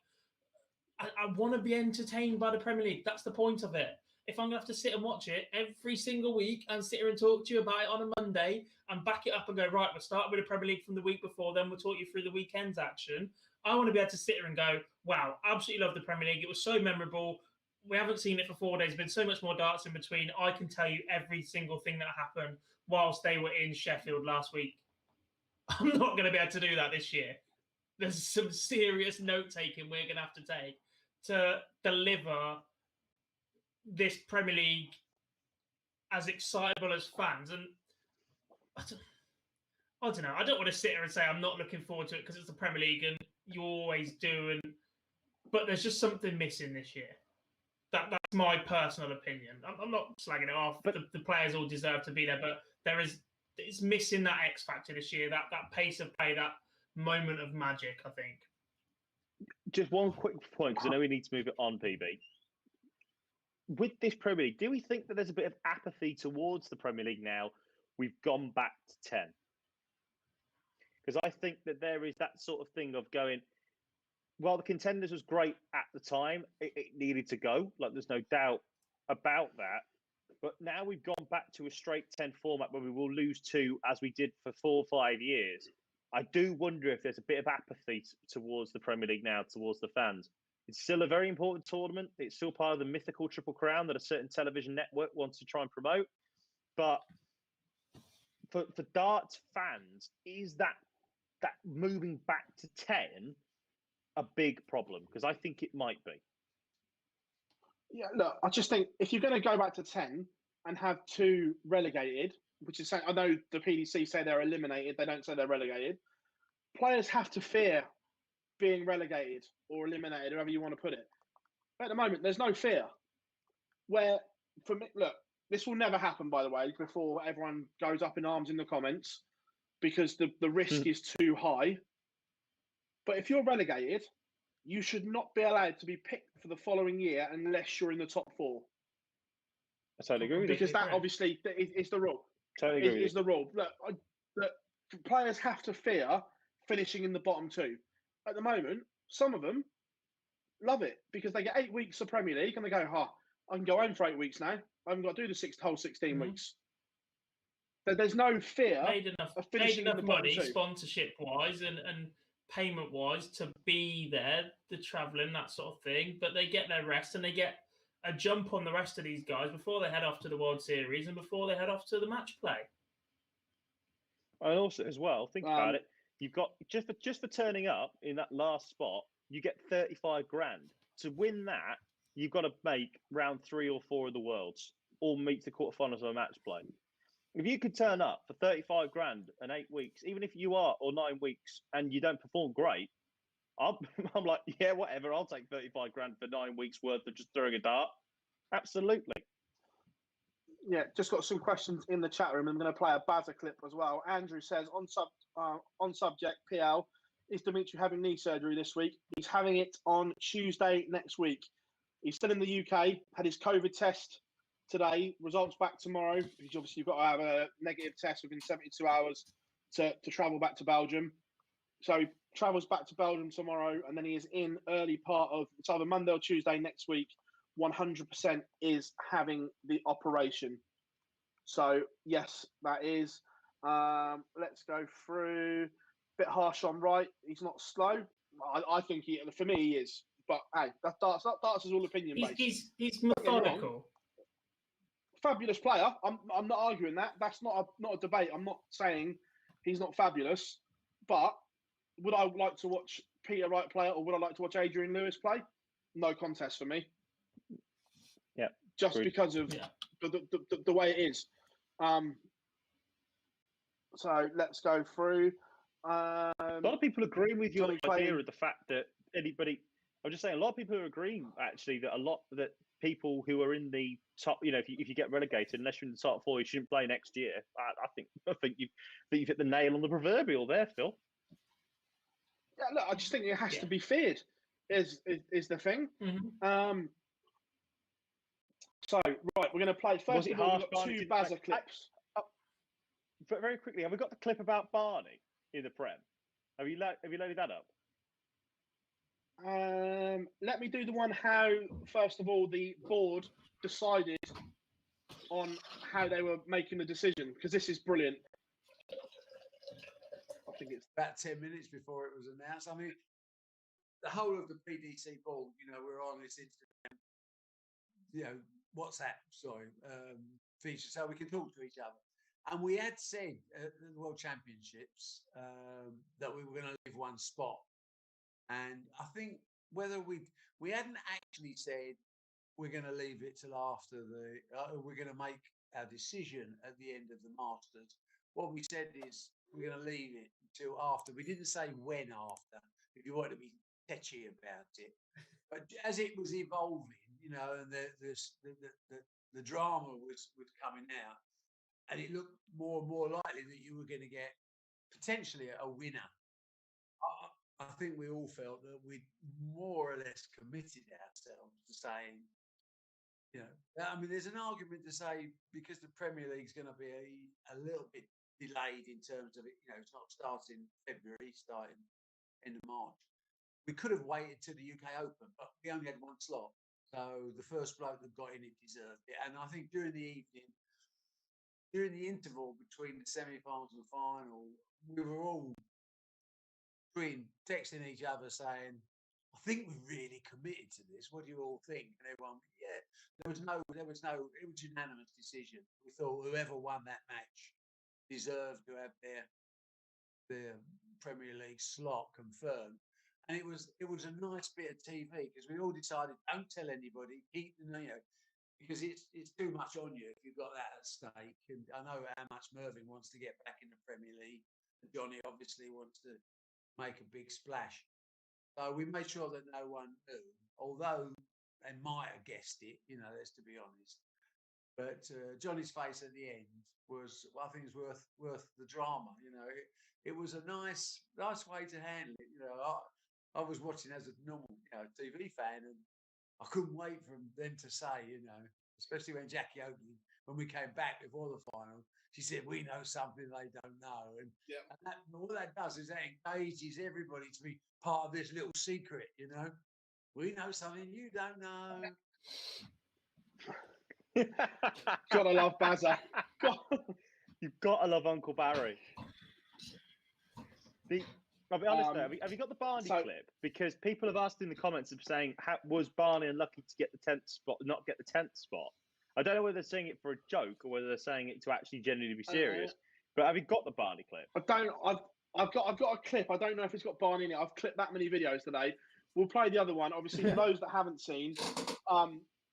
I want to be entertained by the Premier League. That's the point of it. If I'm going to have to sit and watch it every single week and sit here and talk to you about it on a Monday and back it up and go, right, we'll start with the Premier League from the week before, then we'll talk you through the weekend's action. I want to be able to sit here and go, wow, absolutely love the Premier League. It was so memorable. We haven't seen it for 4 days. There's been so much more darts in between. I can tell you every single thing that happened whilst they were in Sheffield last week. I'm not going to be able to do that this year. There's some serious note-taking we're going to have to take to deliver this Premier League as excitable as fans. And I don't know. I don't want to sit here and say I'm not looking forward to it because it's the Premier League and you always do. But there's just something missing this year. That's my personal opinion. I'm not slagging it off. But the players all deserve to be there. But it's missing that X factor this year. That pace of play, that moment of magic, I think. Just one quick point, because I know we need to move it on, PB. With this Premier League, do we think that there's a bit of apathy towards the Premier League now? We've gone back to 10. Because I think that there is that sort of thing of going, well, the Contenders was great at the time. It needed to go. Like, there's no doubt about that. But now we've gone back to a straight 10 format where we will lose 2 as we did for 4 or 5 years. I do wonder if there's a bit of apathy towards the Premier League now, towards the fans. It's still a very important tournament. It's still part of the mythical Triple Crown that a certain television network wants to try and promote. But for darts fans, is that moving back to 10 a big problem? Because I think it might be. Yeah, look, I just think if you're going to go back to 10 and have 2 relegated, which is, I know the PDC say they're eliminated, they don't say they're relegated. Players have to fear being relegated or eliminated, however you want to put it. At the moment, there's no fear. Where, for me, look, this will never happen, by the way, before everyone goes up in arms in the comments, because the risk is too high. But if you're relegated, you should not be allowed to be picked for the following year unless you're in the top 4. I totally agree with you. Because that obviously is the rule. Totally agree Is the rule. Look, players have to fear finishing in the bottom 2. At the moment, some of them love it because they get 8 weeks of Premier League and they go, I can go home for 8 weeks now. I haven't got to do the whole 16 weeks. There's no fear of finishing in the bottom money, 2. sponsorship-wise and payment-wise, to be there, the travelling, that sort of thing. But they get their rest and they get a jump on the rest of these guys before they head off to the World Series and before they head off to the match play. And also, as well, think about it. You've got just for turning up in that last spot, you get 35 grand. To win that, you've got to make round 3 or 4 of the Worlds, or meet the quarterfinals of a match play. If you could turn up for 35 grand and 8 weeks, even if you are, or 9 weeks, and you don't perform great, I'm like, yeah, whatever. I'll take 35 grand for 9 weeks worth of just throwing a dart. Absolutely. Yeah, just got some questions in the chat room. I'm going to play a buzzer clip as well. Andrew says, on subject, PL, is Dimitri having knee surgery this week? He's having it on Tuesday next week. He's still in the UK, had his COVID test today, results back tomorrow, because obviously you've got to have a negative test within 72 hours to travel back to Belgium. So he travels back to Belgium tomorrow, and then he is in early part of, it's either Monday or Tuesday next week, 100% is having the operation. So, yes, that is. Let's go through. Bit harsh on Wright. He's not slow. I think for me, he is. But hey, darts is all opinion based. He's methodical. Fabulous player. I'm not arguing that. That's not a debate. I'm not saying he's not fabulous. But would I like to watch Peter Wright play, or would I like to watch Adrian Lewis play? No contest for me. Yeah. Just because of the way it is. So let's go through. A lot of people agree with your idea of the fact that anybody. I'm just saying, a lot of people are agreeing actually that people who are in the top, if you get relegated, unless you're in the top 4, you shouldn't play next year. I think you've hit the nail on the proverbial there, Phil. Yeah, look, I just think it has to be feared. Is the thing. Mm-hmm. So right, we're going to play first of all. We've got 2 buzzer clips. Very quickly, have we got the clip about Barney in the Prem? Have you loaded that up? Let me do the one how, first of all, the board decided on how they were making the decision, because this is brilliant. I think it's about 10 minutes before it was announced. I mean, the whole of the PDC board, we're on this Instagram, WhatsApp, feature, so we can talk to each other. And we had said at the World Championships that we were going to leave one spot. And I think whether we hadn't actually said we're going to leave it till after we're going to make our decision at the end of the Masters. What we said is we're going to leave it until after. We didn't say when after, if you want to be tetchy about it. But as it was evolving, and the drama was coming out, and it looked more and more likely that you were going to get potentially a winner. I think we all felt that we'd more or less committed ourselves to saying, there's an argument to say because the Premier League's going to be a little bit delayed in terms of it, it's not starting February, starting end of March. We could have waited till the UK Open, but we only had one slot. So the first bloke that got in it deserved it. And I think during the evening, during the interval between the semi-finals and final, we were all texting each other saying, I think we're really committed to this. What do you all think? And everyone, yeah. It was unanimous decision. We thought whoever won that match deserved to have their Premier League slot confirmed. And it was a nice bit of TV because we all decided, don't tell anybody, keep because it's too much on you if you've got that at stake. And I know how much Mervyn wants to get back in the Premier League. And Johnny obviously wants to make a big splash. So we made sure that no one knew, although they might have guessed it, let's to be honest. But Johnny's face at the end was, I think, it was worth the drama. It was a nice way to handle it. I was watching as a normal, TV fan, and I couldn't wait for them to say, especially when Jackie Oakley, when we came back before the final, she said, "We know something they don't know," and all that does is that engages everybody to be part of this little secret. We know something you don't know. Gotta love Bazza. You've got to love Uncle Barry. I'll be honest though, have you got the Barney clip? Because people have asked in the comments of saying, was Barney unlucky to get the 10th spot, not get the 10th spot? I don't know whether they're saying it for a joke or whether they're saying it to actually genuinely be serious. But have you got the Barney clip? I've got a clip. I don't know if it's got Barney in it. I've clipped that many videos today. We'll play the other one. Obviously, for those that haven't seen,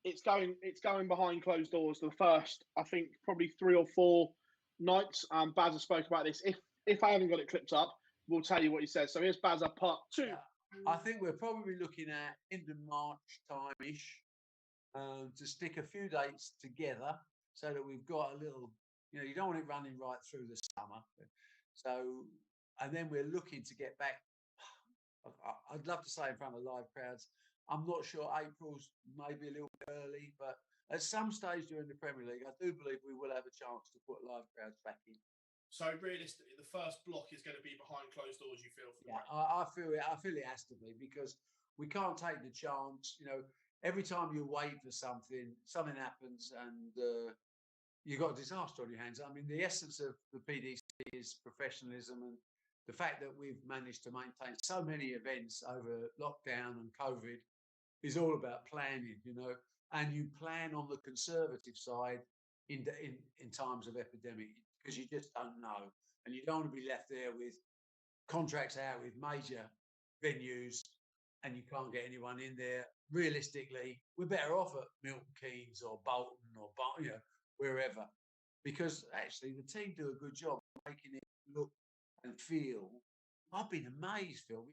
it's going behind closed doors. The first, I think, probably 3 or 4 nights. Bazza spoke about this. If I haven't got it clipped up, we'll tell you what he says. So here's Bazza part 2. Yeah. I think we're probably looking at end of March time-ish to stick a few dates together so that we've got a little, you don't want it running right through the summer. So, and then we're looking to get back. I'd love to say in front of live crowds. I'm not sure April's maybe a little bit early, but at some stage during the Premier League, I do believe we will have a chance to put live crowds back in. So realistically, the first block is going to be behind closed doors. You feel? I feel it. I feel it has to be, because we can't take the chance. Every time you wait for something happens, and you've got a disaster on your hands. I mean, the essence of the PDC is professionalism, and the fact that we've managed to maintain so many events over lockdown and COVID is all about planning. And you plan on the conservative side in times of epidemic, because you just don't know, and you don't want to be left there with contracts out with major venues and you can't get anyone in there. Realistically, we're better off at Milton Keynes or Bolton or wherever, because actually the team do a good job making it look and feel. I've been amazed, Phil.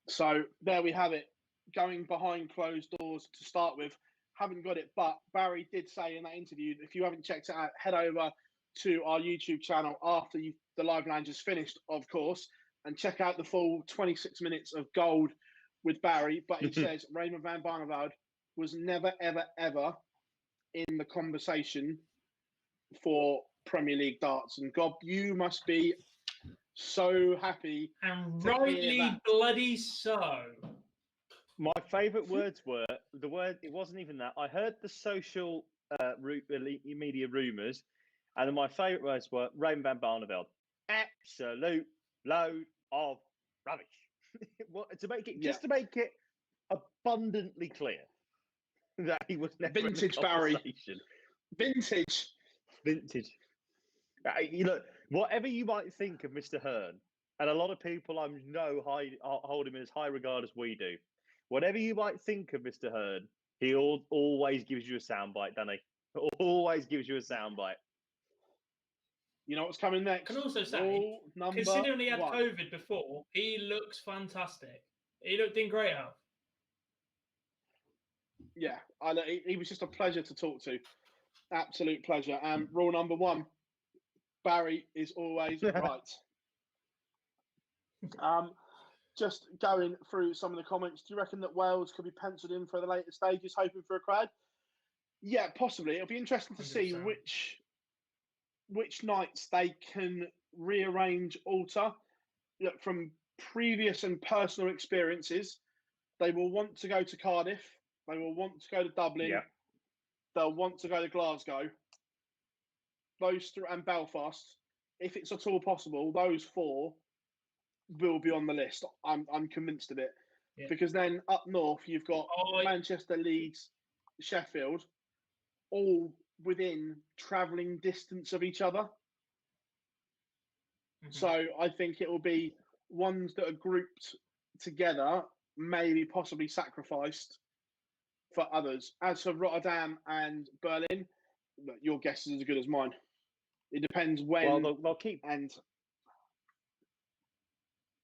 So there we have it. Going behind closed doors to start with. Haven't got it, but Barry did say in that interview, if you haven't checked it out, head over to our YouTube channel after the live lounge is finished, of course, and check out the full 26 minutes of gold with Barry. But he says Raymond van Barneveld was never, ever, ever in the conversation for Premier League darts. And God, you must be so happy. And rightly bloody so. My favourite words were it wasn't even that. I heard the social media rumours, and then my favourite words were Raymond van Barneveld. Absolute load of rubbish. To make it abundantly clear that he was never vintage in the Barry. Vintage. Whatever you might think of Mr. Hearn, and a lot of people hold him in as high regard as we do. Whatever you might think of Mr. Hearn, he always gives you a soundbite, doesn't he? Always gives you a soundbite. You know what's coming next? I can also say, considering he had COVID before, he looks fantastic. He looked in great health. Yeah, he was just a pleasure to talk to. Absolute pleasure. And rule number 1, Barry is always right. Just going through some of the comments, do you reckon that Wales could be penciled in for the later stages, hoping for a crowd? Yeah, possibly. It'll be interesting to 100%. See which nights they can rearrange, alter. Look, from previous and personal experiences, they will want to go to Cardiff. They will want to go to Dublin. Yeah. They'll want to go to Glasgow. Those 3 and Belfast. If it's at all possible, those 4 will be on the list. I'm convinced of it. Yeah. Because then up north you've got Manchester, Leeds, Sheffield, all within travelling distance of each other. Mm-hmm. So I think it will be ones that are grouped together, maybe possibly sacrificed for others. As for Rotterdam and Berlin, your guess is as good as mine. It depends when. Well, they'll keep and.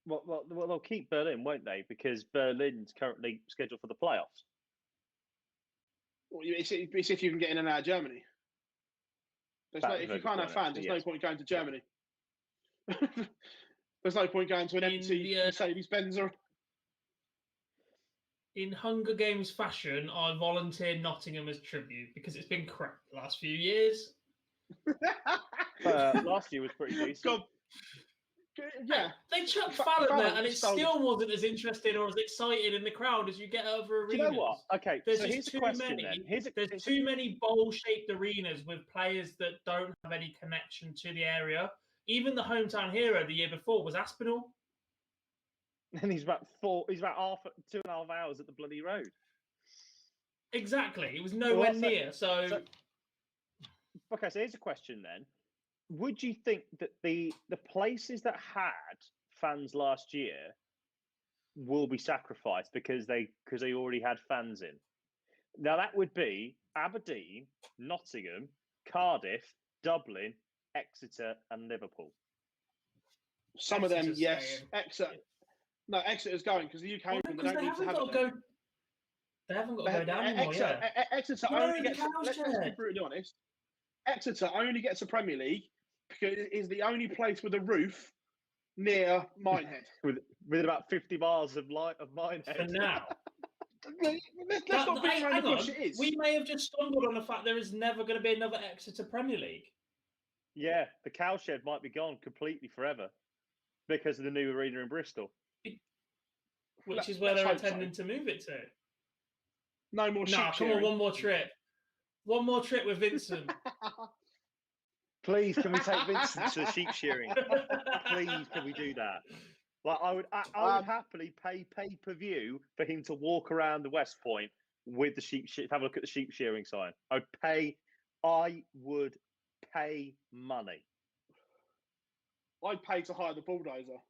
Well, they'll keep Berlin, won't they? Because Berlin's currently scheduled for the playoffs. Well, it's if you can get in and out of Germany. If you can't have fans, there's no point going to Germany. There's no point going to an empty Mercedes-Benz. In Hunger Games fashion, I volunteer Nottingham as tribute because it's been crap the last few years. Last year was pretty decent. God. Yeah, they chucked Fallon there, and it still wasn't as interesting or as exciting in the crowd as you get over arenas. Do you know what? Okay, there's so here's too a question. many. Then. There's too many bowl-shaped arenas with players that don't have any connection to the area. Even the hometown hero the year before was Aspinall. And he's about 2.5 hours at the bloody road. Exactly, it was nowhere near. So, okay, so here's a question then. Would you think that the places that had fans last year will be sacrificed because they already had fans in? Now that would be Aberdeen, Nottingham, Cardiff, Dublin, Exeter, and Liverpool. Some of them, yes. Exeter. No, Exeter's going because the UK Open. They haven't got to go down anymore. Exeter only gets. Let's be brutally honest. Exeter only gets a Premier League because it is the only place with a roof near Minehead. with about 50 miles of Minehead. For now. Let's not beat around the bush. It is. We may have just stumbled on the fact there is never going to be another Exeter Premier League. Yeah, the cowshed might be gone completely forever because of the new arena in Bristol. Which is where they're intending to move it to. No more sheep come on, one more trip. One more trip with Vincent. Please, can we take Vincent to sheep shearing? Please, can we do that? Like, I would happily pay pay-per-view for him to walk around the West Point with the sheep. Have a look at the sheep shearing sign. I would pay money. I'd pay to hire the bulldozer.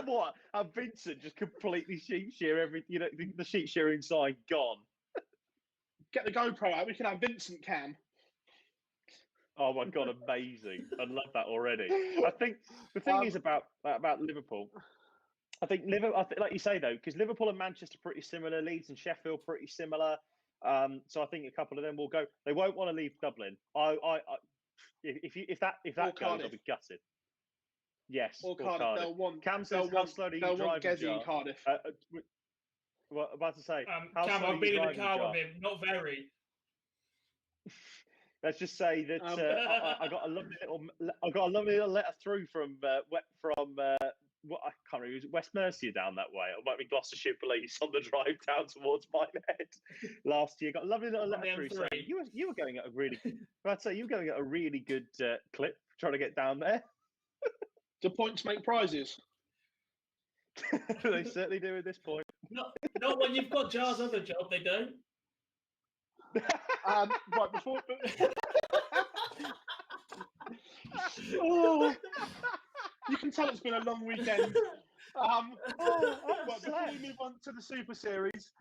What? And Vincent just completely sheep shear everything. The sheep shearing sign gone. Get the GoPro out. We can have Vincent cam. Oh my god, amazing! I love that already. I think the thing is about Liverpool. I think like you say though, because Liverpool and Manchester are pretty similar, Leeds and Sheffield pretty similar. So I think a couple of them will go. They won't want to leave Dublin. If that goes, I'll be gutted. Yes, or Cardiff. They'll want. Cam says how slowly you drive in Cardiff. What about to say? Cam, I've been in the car with him. Not very. Let's just say that I got a lovely little letter through from what I can't remember, West Mercia down that way. It might be Gloucestershire Police on the drive down towards Minehead last year. Got a lovely little letter through saying you were going at a really. I'd say you were going at a really good clip trying to get down there. Do points make prizes? They certainly do at this point. Not when you've got Jar's other job, they don't. Right before. You can tell it's been a long weekend. Before we move on to the Super Series,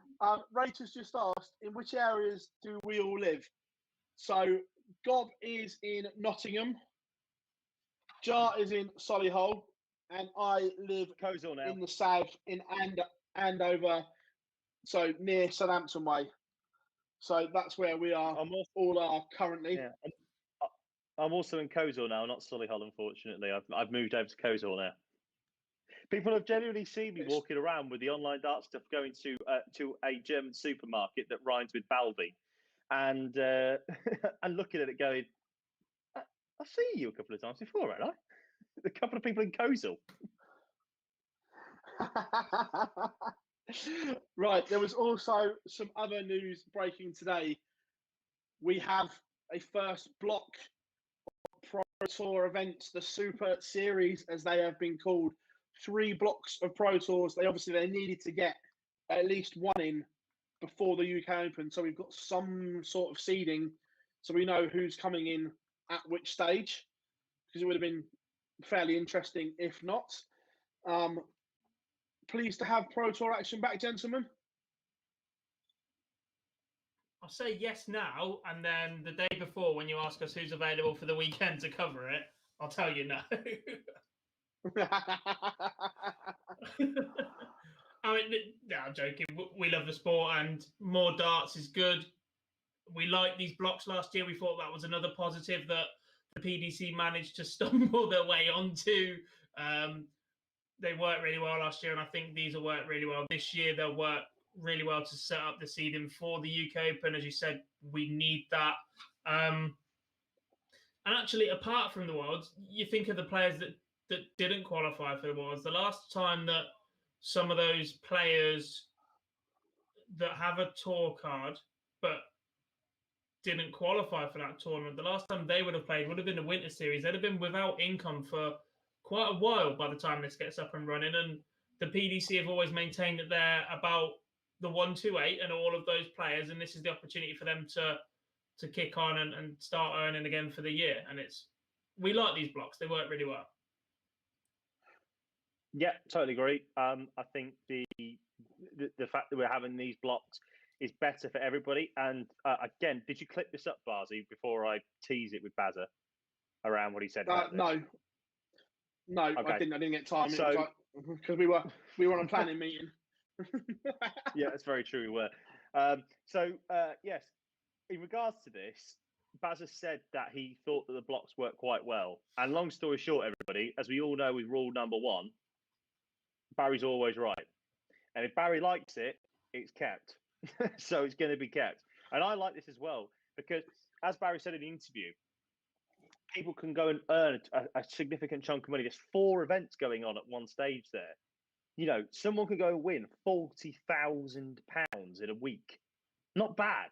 Rachel's just asked, in which areas do we all live? So Gob is in Nottingham, Jar is in Solihull, and I live in the south in Andover, so near Southampton way. So that's where we are. All are currently. Yeah. I'm also in Coleshill now, not Solihull, unfortunately. I've moved over to Coleshill now. People have genuinely seen me walking around with the online dart stuff, going to a German supermarket that rhymes with Baldy, and and looking at it, going, "I've seen you a couple of times before, haven't I?" A couple of people in Coleshill. Right, there was also some other news breaking today. We have a first block of Pro Tour events, the Super Series, as they have been called. 3 blocks of Pro Tours. They needed to get at least one in before the UK Open, so we've got some sort of seeding, so we know who's coming in at which stage, because it would have been fairly interesting if not. Pleased to have Pro Tour action back, gentlemen. I'll say yes now, and then the day before, when you ask us who's available for the weekend to cover it, I'll tell you no. I mean, no, I'm joking. We love the sport, and more darts is good. We liked these blocks last year. We thought that was another positive that the PDC managed to stumble their way onto. They worked really well last year, and I think these will work really well this year. They'll work really well to set up the seeding for the UK Open. As you said, we need that. And actually, apart from the Worlds, you think of the players that didn't qualify for the Worlds. The last time that some of those players that have a tour card but didn't qualify for that tournament, the last time they would have played would have been the Winter Series. They'd have been without income for quite a while by the time this gets up and running. And the PDC have always maintained that they're about the 128 and all of those players, and this is the opportunity for them to kick on and start earning again for the year. And we like these blocks. They work really well. Yeah, totally agree. I think the fact that we're having these blocks is better for everybody. And again, did you clip this up, Barzy, before I tease it with Bazza around what he said? No, okay. I didn't get time. So, because we were on a planning meeting. Yeah, that's very true. We were. Yes, in regards to this, Bazza said that he thought that the blocks worked quite well. And long story short, everybody, as we all know with rule number 1, Barry's always right. And if Barry likes it, it's kept. So it's going to be kept. And I like this as well, because as Barry said in the interview, people can go and earn a significant chunk of money. There's 4 events going on at one stage there. You know, someone could go and win £40,000 in a week. Not bad.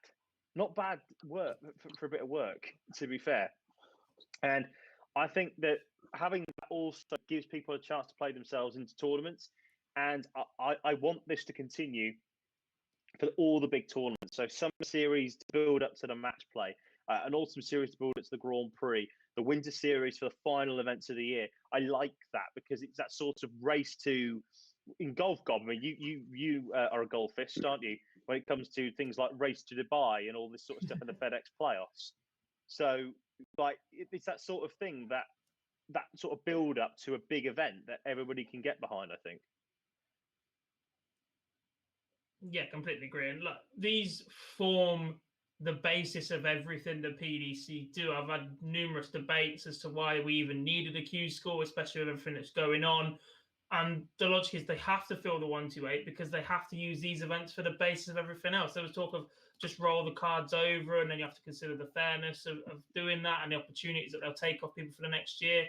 Not bad work for a bit of work, to be fair. And I think that having that also gives people a chance to play themselves into tournaments. And I want this to continue for all the big tournaments. So summer series to build up to the match play, an autumn series to build up to the Grand Prix, the winter series for the final events of the year. I like that because it's that sort of race to, in golf, I mean, you are a golfist, aren't you? When it comes to things like Race to Dubai and all this sort of stuff in the FedEx playoffs. So, like, it's that sort of thing, that sort of build up to a big event that everybody can get behind, I think. Yeah, completely agree. And look, these form the basis of everything the PDC do. I've had numerous debates as to why we even needed a QSchool, especially with everything that's going on. And the logic is they have to fill the 128 because they have to use these events for the basis of everything else. There was talk of just roll the cards over, and then you have to consider the fairness of doing that and the opportunities that they'll take off people for the next year.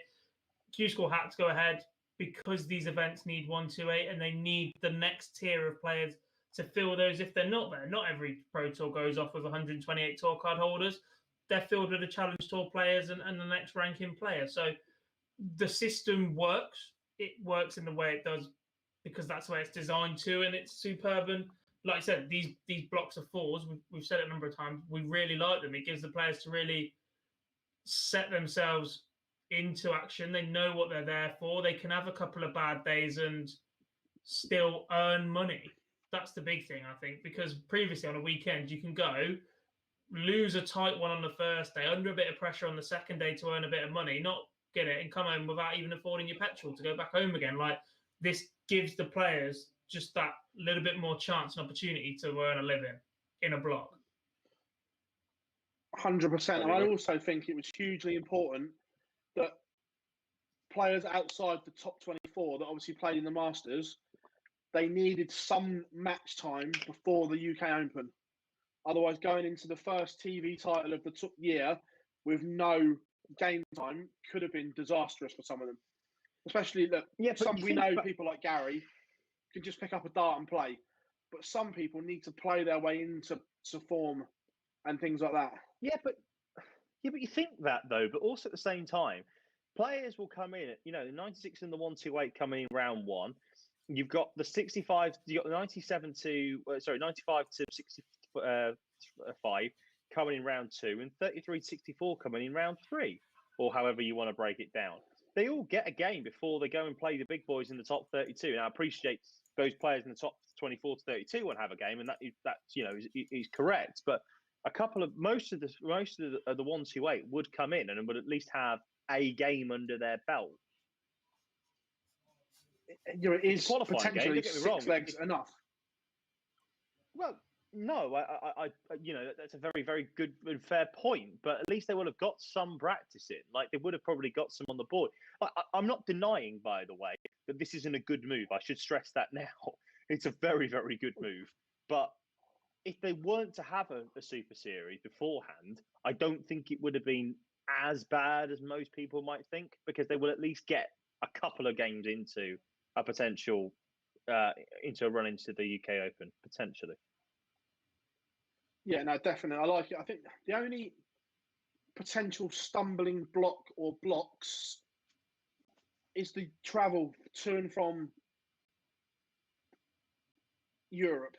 QSchool had to go ahead because these events need 128 and they need the next tier of players to fill those if they're not there. Not every Pro Tour goes off with 128 tour card holders. They're filled with the Challenge Tour players and the next ranking player. So the system works. It works in the way it does because that's the way it's designed to, and it's superb. And like I said, these blocks of 4s, we've said it a number of times, we really like them. It gives the players to really set themselves into action. They know what they're there for. They can have a couple of bad days and still earn money. That's the big thing, I think, because previously on a weekend, you can go lose a tight one on the first day, under a bit of pressure on the second day to earn a bit of money, not get it and come home without even affording your petrol to go back home again. Like, this gives the players just that little bit more chance and opportunity to earn a living in a block. 100%. And I also think it was hugely important that players outside the top 24 that obviously played in the Masters, they needed some match time before the UK Open. Otherwise, going into the first TV title of the year with no game time could have been disastrous for some of them. Especially that we know people like Gary can just pick up a dart and play, but some people need to play their way into form and things like that. Yeah, but you think that though, but also at the same time, players will come in. You know, the 96 and the 128 coming in round 1. You've got the 65. You got the 95 to 65 coming in round 2, and 33 to 64 coming in round 3, or however you want to break it down. They all get a game before they go and play the big boys in the top 32. And I appreciate those players in the top 24 to 32 won't have a game, and that is correct. But a couple of most of the 128 would come in and would at least have a game under their belt. is qualifying game, potentially don't get me 6 wrong. legs enough? Well, no, I that's a very, very good and fair point. But at least they will have got some practice in. Like they would have probably got some on the board. I'm not denying, by the way, that this isn't a good move. I should stress that now. It's a very, very good move. But if they weren't to have a Super Series beforehand, I don't think it would have been as bad as most people might think, because they will at least get a couple of games into a potential into a run into the UK Open potentially. Yeah, no, definitely. I like it. I think the only potential stumbling block or blocks is the travel to and from Europe,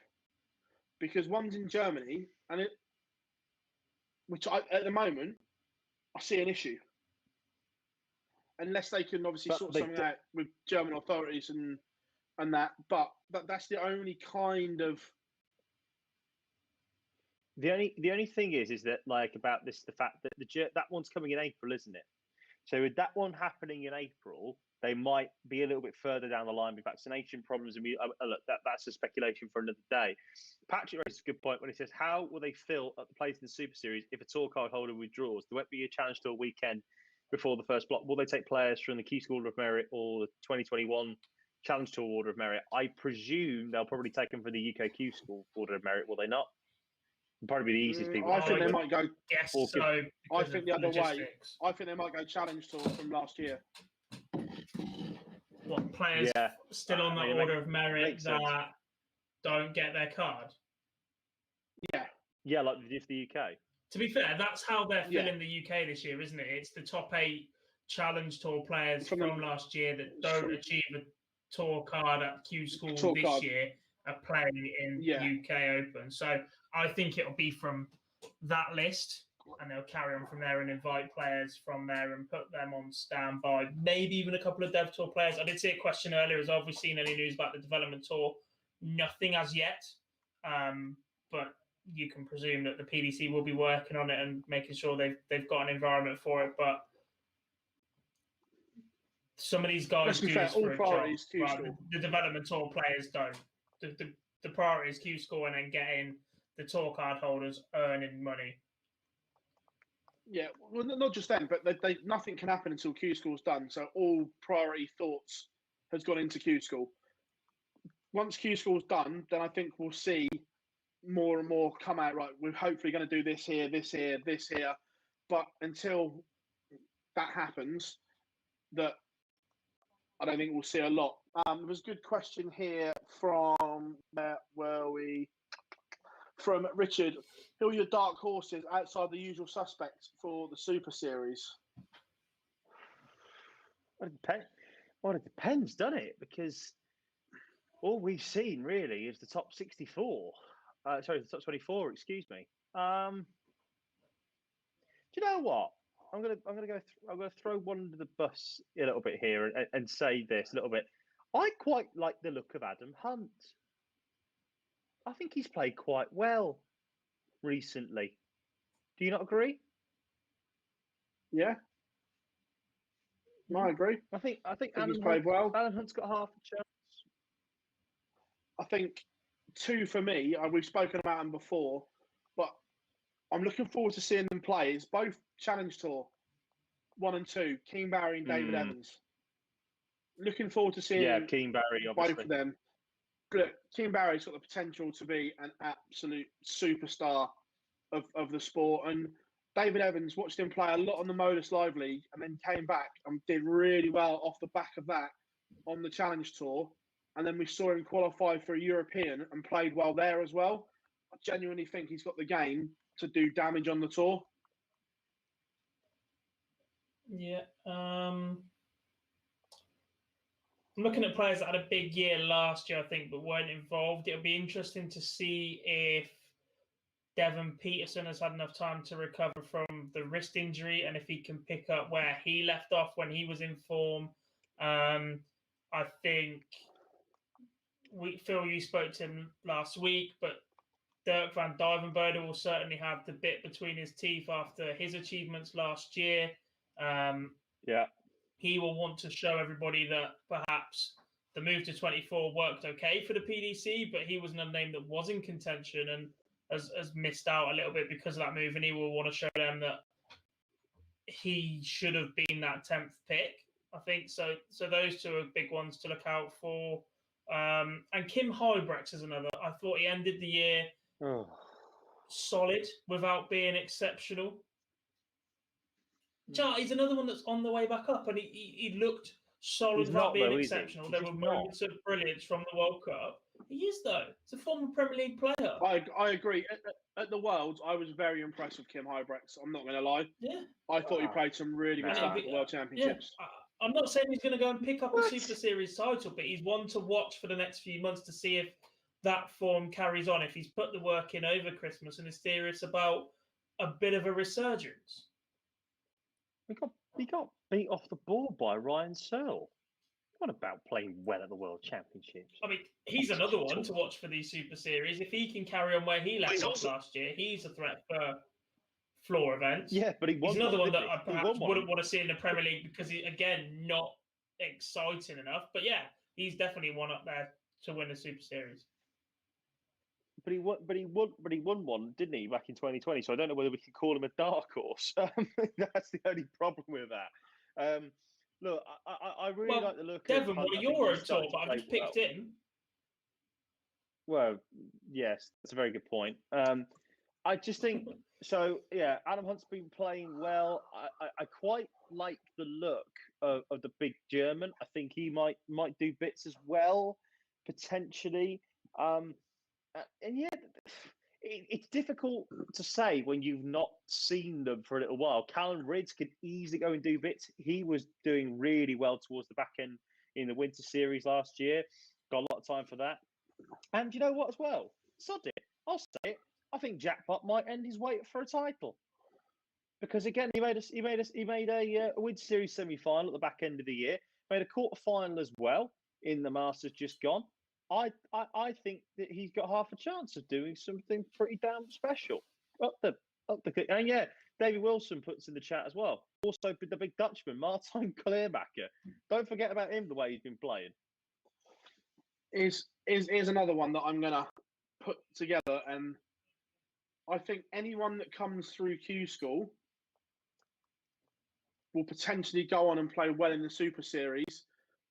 because one's in Germany, and at the moment I see an issue, unless they can obviously sort something out with German authorities and that. But that's the only kind of. The only thing is that like about this, the fact that that one's coming in April, isn't it? So with that one happening in April, they might be a little bit further down the line with vaccination problems. And look, that's a speculation for another day. Patrick raises a good point when he says, how will they fill up the place in the Super Series if a tour card holder withdraws? There won't be a Challenge Tour weekend before the first block. Will they take players from the QSchool Order of Merit or the 2021 Challenge Tour Order of Merit? I presume they'll probably take them for the UK QSchool Order of Merit, will they not? Probably the easiest people. I think they might go. Yes, so. I think the other way. I think they might go Challenge Tour from last year. What players still on the Order of Merit that don't get their card? Yeah, like the UK. To be fair, that's how they're filling the UK this year, isn't it? It's the top 8 Challenge Tour players from last year that don't achieve a tour card at QSchool this year are playing in UK Open. So I think it'll be from that list, and they'll carry on from there and invite players from there and put them on standby. Maybe even a couple of Dev Tour players. I did see a question earlier as well. Have we seen any news about the Development Tour? Nothing as yet, but you can presume that the PDC will be working on it and making sure they've got an environment for it. But some of these guys do this for a job. Right? The Development Tour players don't. The priority is QSchool and then getting the tour card holders earning money. Yeah, well, not just them, but they nothing can happen until QSchool's done. So all priority thoughts has gone into QSchool. Once QSchool's done, then I think we'll see more and more come out. Right, we're hopefully going to do this here, this here, this here. But until that happens, that I don't think we'll see a lot. There was a good question here from from Richard. Who are your dark horses outside the usual suspects for the Super Series? Well, it depends, doesn't it? Because all we've seen really is the top 64. The top 24. Excuse me. Do you know what? I'm gonna throw one under the bus a little bit here and say this a little bit. I quite like the look of Adam Hunt. I think he's played quite well recently. Do you not agree? Yeah, I agree. I think he's played well. Adam Hunt's got half a chance. I think 2 for me. We've spoken about them before, but I'm looking forward to seeing them play. It's both Challenge Tour 1 and 2, Keane Barry and David Evans. Looking forward to seeing Keane Barry, obviously. both of them. Look, Keane Barry's got the potential to be an absolute superstar of the sport. And David Evans, watched him play a lot on the Modus Live League and then came back and did really well off the back of that on the Challenge Tour. And then we saw him qualify for a European and played well there as well. I genuinely think he's got the game to do damage on the tour. Yeah. I'm looking at players that had a big year last year, I think, but weren't involved. It'll be interesting to see if Devon Peterson has had enough time to recover from the wrist injury and if he can pick up where he left off when he was in form. I think Phill, you spoke to him last week, but Dirk van Duijvenbode will certainly have the bit between his teeth after his achievements last year. He will want to show everybody that perhaps the move to 24 worked okay for the PDC, but he was another name that was in contention and has missed out a little bit because of that move, and he will want to show them that he should have been that 10th pick, I think. So those two are big ones to look out for. And Kim Hybrex is another. I thought he ended the year solid without being exceptional. He's another one that's on the way back up, and he looked solid without being exceptional. There were moments of brilliance from the World Cup. He is, though. He's a former Premier League player. I agree. At the Worlds, I was very impressed with Kim Hybrex. I'm not going to lie. Yeah. I thought he played some really good stuff at the World Championships. Yeah. I'm not saying he's going to go and pick up a Super Series title, but he's one to watch for the next few months to see if that form carries on, if he's put the work in over Christmas and is serious about a bit of a resurgence. He got beat off the ball by Ryan Searle. What about playing well at the World Championships? I mean, he's another one to watch for these Super Series. If he can carry on where he left off last year, he's a threat for floor events. Yeah, but he's another one that I perhaps wouldn't want to see in the Premier League because he, again, not exciting enough. But yeah, he's definitely one up there to win a Super Series. But he won one, didn't he, back in 2020? So I don't know whether we can call him a dark horse. That's the only problem with that. Look, I really like the look. Devon won a Euro Tour, but I've just picked him. Well, yes, that's a very good point. I just think so. Yeah, Adam Hunt's been playing well. I quite like the look of the big German. I think he might do bits as well, potentially. And yeah, it's difficult to say when you've not seen them for a little while. Callum Ridds could easily go and do bits. He was doing really well towards the back end in the Winter Series last year. Got a lot of time for that. And you know what as well? Sod it. I'll say it. I think Jackpot might end his wait for a title. Because again, he made a Winter Series semi-final at the back end of the year. Made a quarter-final as well in the Masters just gone. I think that he's got half a chance of doing something pretty damn special. And yeah, David Wilson puts in the chat as well. Also, the big Dutchman, Martijn Kleermaker. Don't forget about him, the way he's been playing. Is another one that I'm gonna put together, and I think anyone that comes through QSchool will potentially go on and play well in the Super Series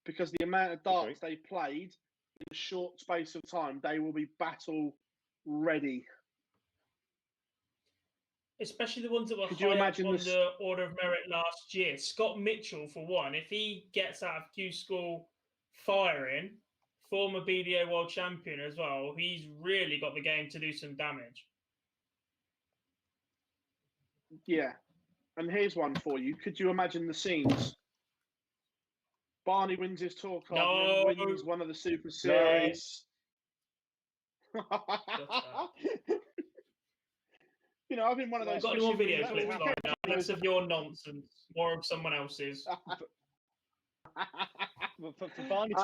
because the amount of darts they played in a short space of time, they will be battle ready. Especially the ones that were high up on the order of merit last year. Scott Mitchell, for one, if he gets out of QSchool firing, former BDO world champion as well, he's really got the game to do some damage. Yeah. And here's one for you. Could you imagine the scenes? Barney wins his tour card and wins one of the Super Series. No. You know, I've been one of those. I've got any more video clips like that. Less of your nonsense, more of someone else's. For Barney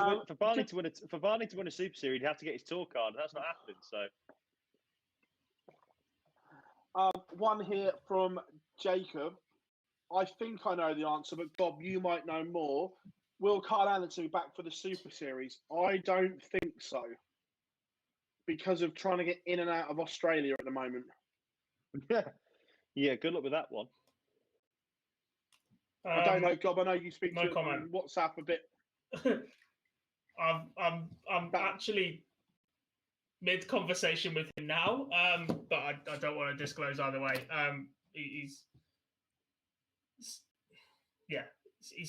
to win a Super Series, he'd have to get his tour card. That's not happening. So, one here from Jacob. I think I know the answer, but Bob, you might know more. Will Carl Anderson be back for the Super Series? I don't think so, because of trying to get in and out of Australia at the moment. Yeah. Good luck with that one. I don't know, Gob. I know you speak to comment. WhatsApp a bit. I'm actually mid conversation with him now, but I don't want to disclose either way. He's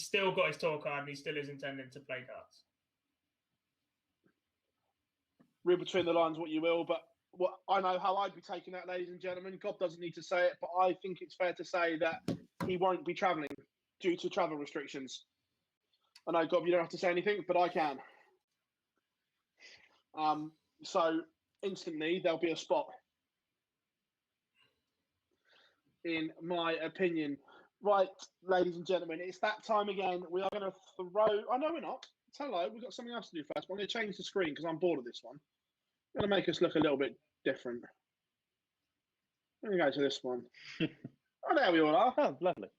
still got his tour card and he still is intending to play darts. Read between the lines what you will, but what I know how I'd be taking that, ladies and gentlemen. Gob doesn't need to say it, but I think it's fair to say that he won't be travelling due to travel restrictions. I know, Gob, you don't have to say anything, but I can. So instantly there'll be a spot, in my opinion. Right, ladies and gentlemen, it's that time again. We are going to throw... Oh, no, we're not. Hello, we've got something else to do first. But I'm going to change the screen because I'm bored of this one. I'm going to make us look a little bit different. Let me go to this one. Oh, there we all are. Oh, lovely.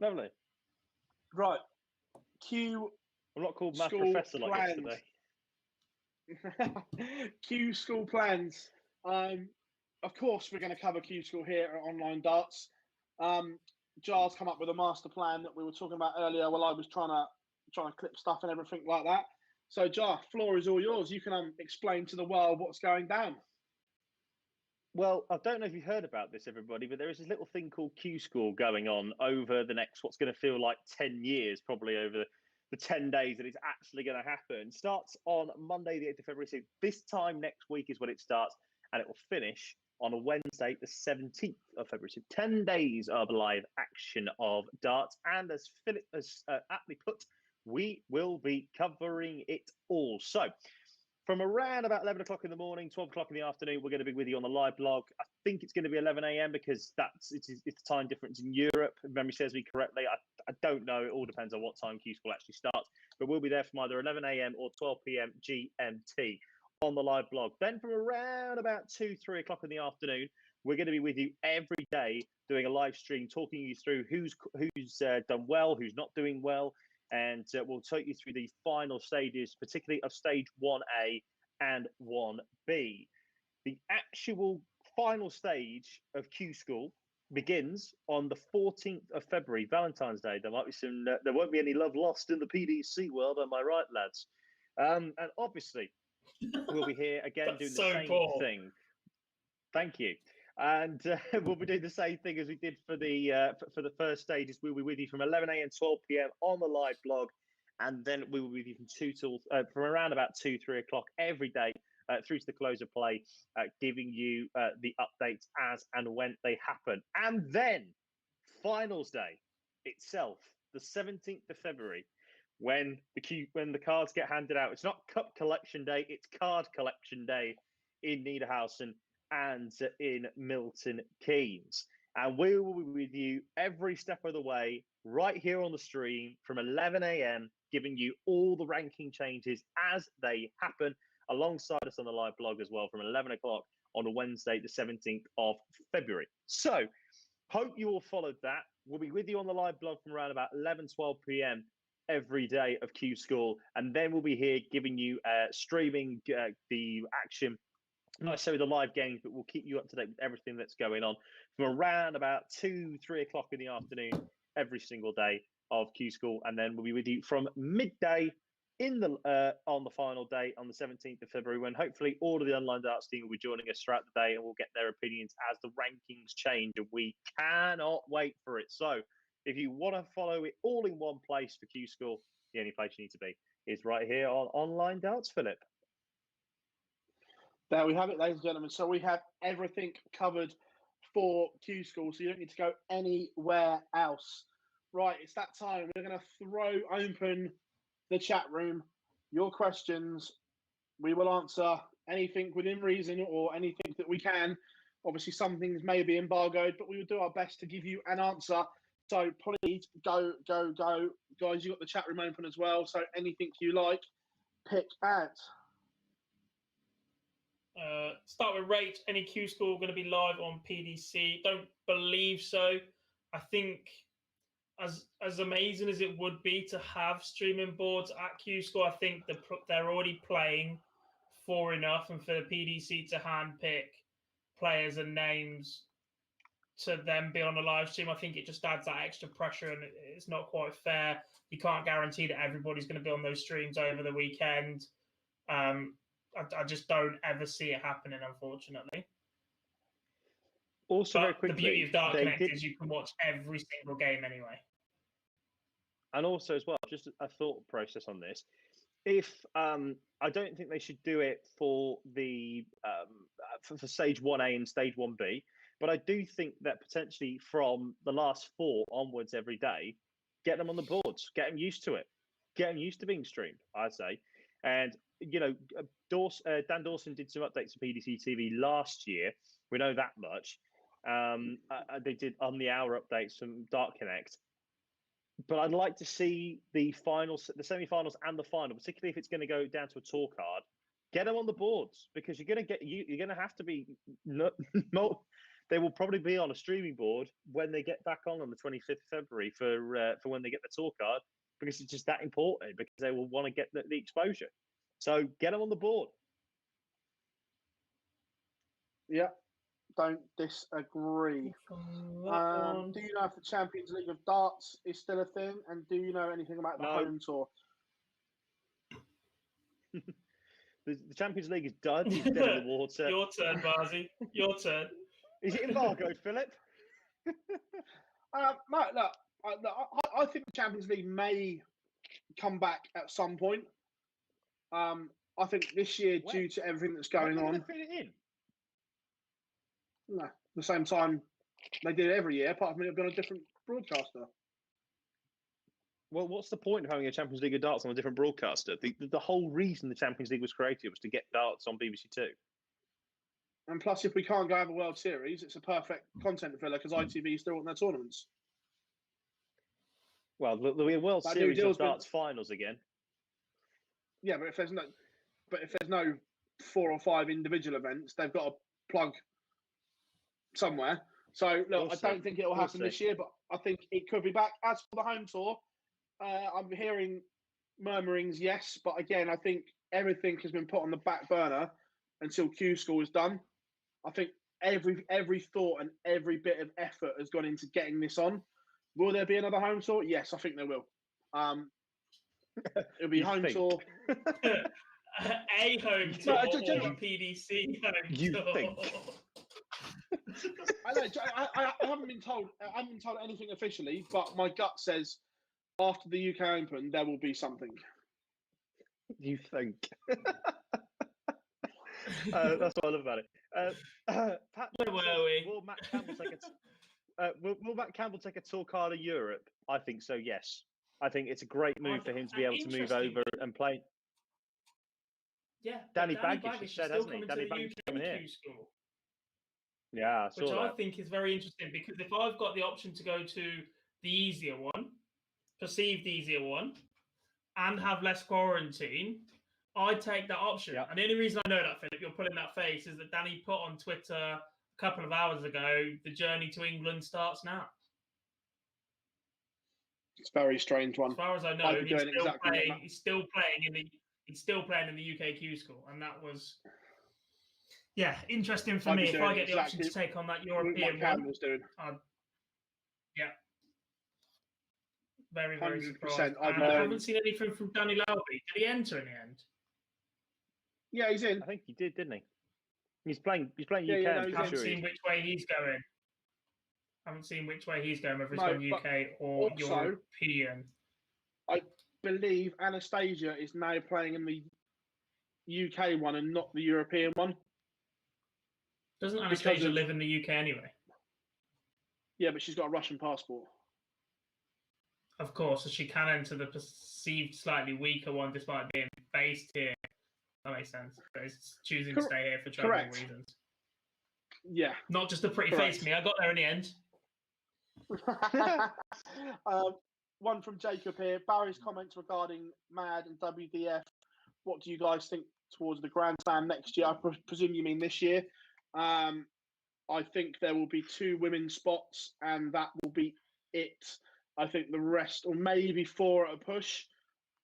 Lovely. Right. Q I'm not called Math School Professor like plans. yesterday. Q School plans. Of course, we're going to cover Q School here at Online Darts. Jar's come up with a master plan that we were talking about earlier while I was trying to clip stuff and everything like that. So, Jar, floor is all yours. You can explain to the world what's going down. Well, I don't know if you've heard about this, everybody, but there is this little thing called QSchool going on over the next, what's going to feel like 10 years, probably over the 10 days that it's actually going to happen. Starts on Monday, the 8th of February. So this time next week is when it starts, and it will finish on a Wednesday, the 17th of February. So 10 days of live action of darts. And as Philip has aptly put, we will be covering it all. So from around about 11 o'clock in the morning, 12 o'clock in the afternoon, we're going to be with you on the live blog. I think it's going to be 11 a.m. because it's the time difference in Europe. If memory serves me correctly. I don't know. It all depends on what time QSchool actually starts. But we'll be there from either 11 a.m. or 12 p.m. GMT on the live blog. Then from around about 2, 3 o'clock in the afternoon, we're going to be with you every day doing a live stream, talking you through who's done well, who's not doing well. And we'll take you through the final stages, particularly of stage 1A and 1B. The actual final stage of QSchool begins on the 14th of February, Valentine's Day. There might be there won't be any love lost in the PDC world, am I right, lads? And obviously, we'll be here again doing the same thing. Thank you. And we'll be doing the same thing as we did for the first stages. We'll be with you from 11 a.m. 12 p.m. on the live blog, and then we will be with you from around about 2, 3 o'clock every day through to the close of play, giving you the updates as and when they happen. And then finals day itself, the 17th of February, when the cards get handed out. It's not cup collection day; it's card collection day in Niederhausen and in Milton Keynes. And we will be with you every step of the way, right here on the stream from 11 a.m., giving you all the ranking changes as they happen, alongside us on the live blog as well from 11 o'clock on a Wednesday, the 17th of February. So, hope you all followed that. We'll be with you on the live blog from around about 11, 12 p.m. every day of QSchool. And then we'll be here giving you streaming the action, not necessarily the live games, but we'll keep you up to date with everything that's going on from around about 2, 3 o'clock in the afternoon every single day of QSchool. And then we'll be with you from midday on the final day on the 17th of February, when hopefully all of the Online Darts team will be joining us throughout the day, and we'll get their opinions as the rankings change. And we cannot wait for it. So if you want to follow it all in one place for QSchool, the only place you need to be is right here on Online Darts, Philip. There we have it, ladies and gentlemen. So we have everything covered for QSchool, so you don't need to go anywhere else. Right, it's that time. We're going to throw open the chat room. Your questions, we will answer anything within reason or anything that we can. Obviously, some things may be embargoed, but we will do our best to give you an answer. So please go. Guys, you've got the chat room open as well, so anything you like, pick out. Start with rate. Any QSchool going to be live on PDC? Don't believe so. I think as amazing as it would be to have streaming boards at QSchool, I think they're already playing for enough, and for the PDC to handpick players and names to then be on a live stream, I think it just adds that extra pressure, and it's not quite fair. You can't guarantee that everybody's going to be on those streams over the weekend. I just don't ever see it happening, unfortunately. Also, but very quickly, the beauty of Dark Connect is you can watch every single game anyway. And also, as well, just a thought process on this. If I don't think they should do it for the for stage 1A and stage 1B, but I do think that potentially from the last 4 onwards every day, get them on the boards, get them used to it, get them used to being streamed, I'd say. And you know, Dan Dawson did some updates to PDC TV last year. We know that much. They did on the hour updates from Dark Connect. But I'd like to see the finals, the semi-finals, and the final, particularly if it's going to go down to a tour card. Get them on the boards, because you're going to have to be. They will probably be on a streaming board when they get back on the 25th of February for when they get the tour card. because it's just that important, because they will want to get the exposure. So get them on the board. Yeah, don't disagree. Do you know if the Champions League of Darts is still a thing? And do you know anything about the home tour? The Champions League is done. It's dead in the water. Your turn, Barzy. Your turn. Is it embargoed, Philip? No, look, I think the Champions League may come back at some point. I think this year, due to everything that's going on, Fit it in? no, the same time they did it every year, apart from it being a different broadcaster. Well, what's the point of having a Champions League of darts on a different broadcaster? The whole reason the Champions League was created was to get darts on BBC Two. And plus, if we can't go have a World Series, it's a perfect content filler because ITV still want their tournaments. Well, there'll be a World Series of darts finals again. Yeah, but if there's no 4 or 5 individual events, they've got to plug somewhere. So look, I don't think it will happen this year, but I think it could be back. As for the home tour, I'm hearing murmurings, yes, but again, I think everything has been put on the back burner until QSchool is done. I think every thought and every bit of effort has gone into getting this on. Will there be another home tour? Yes, I think there will. It'll be home tour. A home tour or a PDC home tour. Think? I haven't been told. I haven't been told anything officially, but my gut says after the UK Open there will be something. You think? That's what I love about it. Pat, where were we? Will Matt Campbell take will Matt Campbell take a tour card of Europe? I think so. Yes, I think it's a great move for him to be able to move over and play. Yeah, Danny Baggish said, hasn't he? Danny Baggish coming here. Yeah, I saw I think is very interesting, because if I've got the option to go to the easier one, perceived easier one, and have less quarantine, I'd take that option. And the only reason I know that, Philip, you're pulling that face, is that Danny put on Twitter a couple of hours ago, the journey to England starts now. It's a very strange one. As far as I know, he's still playing in the UK QSchool, and that was interesting for me. If I get the option to take on that European one, very, very surprised. I haven't seen anything from Danny Lowby. Did he enter in the end? Yeah, he's in. I think he did, didn't he? He's playing UK. I haven't seen which way he's going. Whether he's going UK or European. I believe Anastasia is now playing in the UK one and not the European one. Doesn't Anastasia live in the UK anyway? Yeah, but she's got a Russian passport. Of course, so she can enter the perceived slightly weaker one despite being based here. That makes sense. But it's choosing to stay here for travel reasons. Yeah. Not just a pretty face me. I got there in the end. One from Jacob here. Barry's comments regarding MAD and WDF. What do you guys think towards the Grand Slam next year? I presume you mean this year. I think there will be 2 women's spots, and that will be it. I think the rest, or maybe 4 at a push,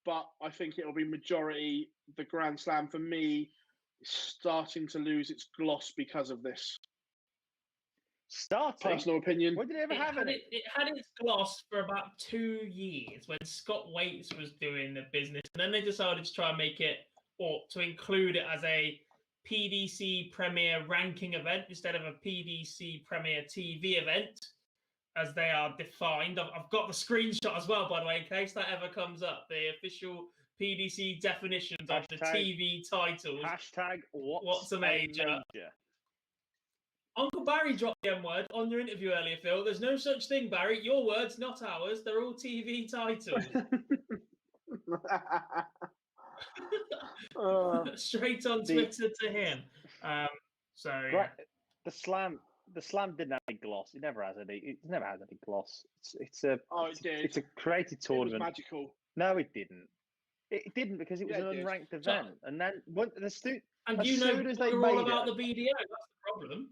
but I think it'll be majority. The Grand Slam, for me, is starting to lose its gloss because of this. Personal opinion. When did it ever have it? It had its gloss for about 2 years when Scott Waits was doing the business, and then they decided to try and make it, or to include it as a PDC Premier ranking event instead of a PDC Premier TV event, as they are defined. I've got the screenshot as well, by the way, in case that ever comes up. The official PDC definitions of the TV titles. Hashtag what's a major? Uncle Barry dropped the M-word on your interview earlier, Phil. There's no such thing, Barry. Your words, not ours. They're all TV titles. Straight on Twitter to him. Right. The slam didn't have any gloss. It never has any. It never has any gloss. It's a created tournament. It was magical. No, it didn't. It didn't, because it was an unranked event. And then and you know we're all about the BDO. That's the problem.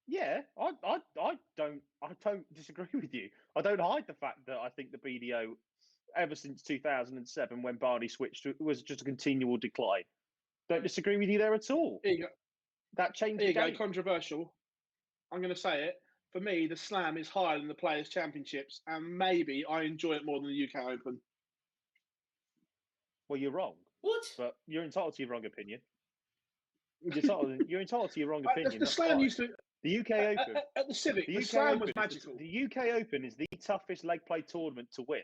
Yeah, I don't disagree with you. I don't hide the fact that I think the BDO, ever since 2007, when Barney switched, was just a continual decline. Don't disagree with you there at all. Here you go. That changed Here the you game. go. Controversial. I'm going to say it. For me, the Slam is higher than the Players' Championships, and maybe I enjoy it more than the UK Open. Well, you're wrong. What? But you're entitled to your wrong opinion. You're entitled to your wrong opinion. The Slam used to The UK Open at the Civic. The UK Slam Open was magical. The UK Open is the toughest leg play tournament to win.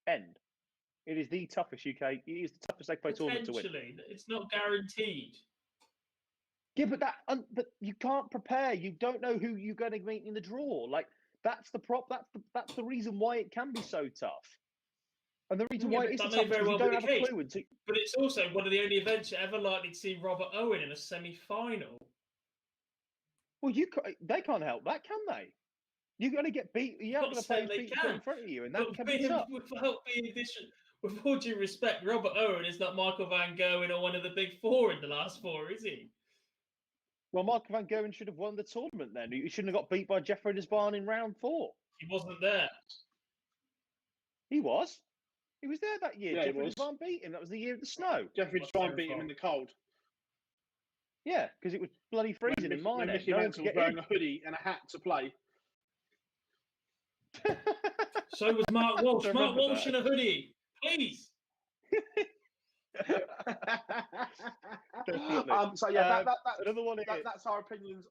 End. It is the toughest UK. It is the toughest leg play tournament to win. Potentially, it's not guaranteed. Yeah, but but you can't prepare. You don't know who you're going to meet in the draw. Like that's the prop. That's the reason why it can be so tough. And the reason why it is so tough is you don't have a clue. But it's also one of the only events you're ever likely to see Robert Owen in a semi-final. Well, they can't help that, can they? You're going to get beat. You're not going to play people in front of you, and that can be tough. With all due respect, Robert Owen is not Michael van Gerwen or one of the big four in the last four, is he? Well, Michael van Gerwen should have won the tournament then. He shouldn't have got beat by Jeffrey Desbarn in round 4. He wasn't there. He was. He was there that year. Yeah, Jeffrey Desbarn beat him. That was the year of the snow. Jeffrey Desbarn beat him in the cold. Yeah, because it was bloody freezing in mine. Mickey Mantle was wearing a hoodie and a hat to play. So was Mark Walsh. Mark Walsh in a hoodie, please. So yeah, another one. That's our opinions.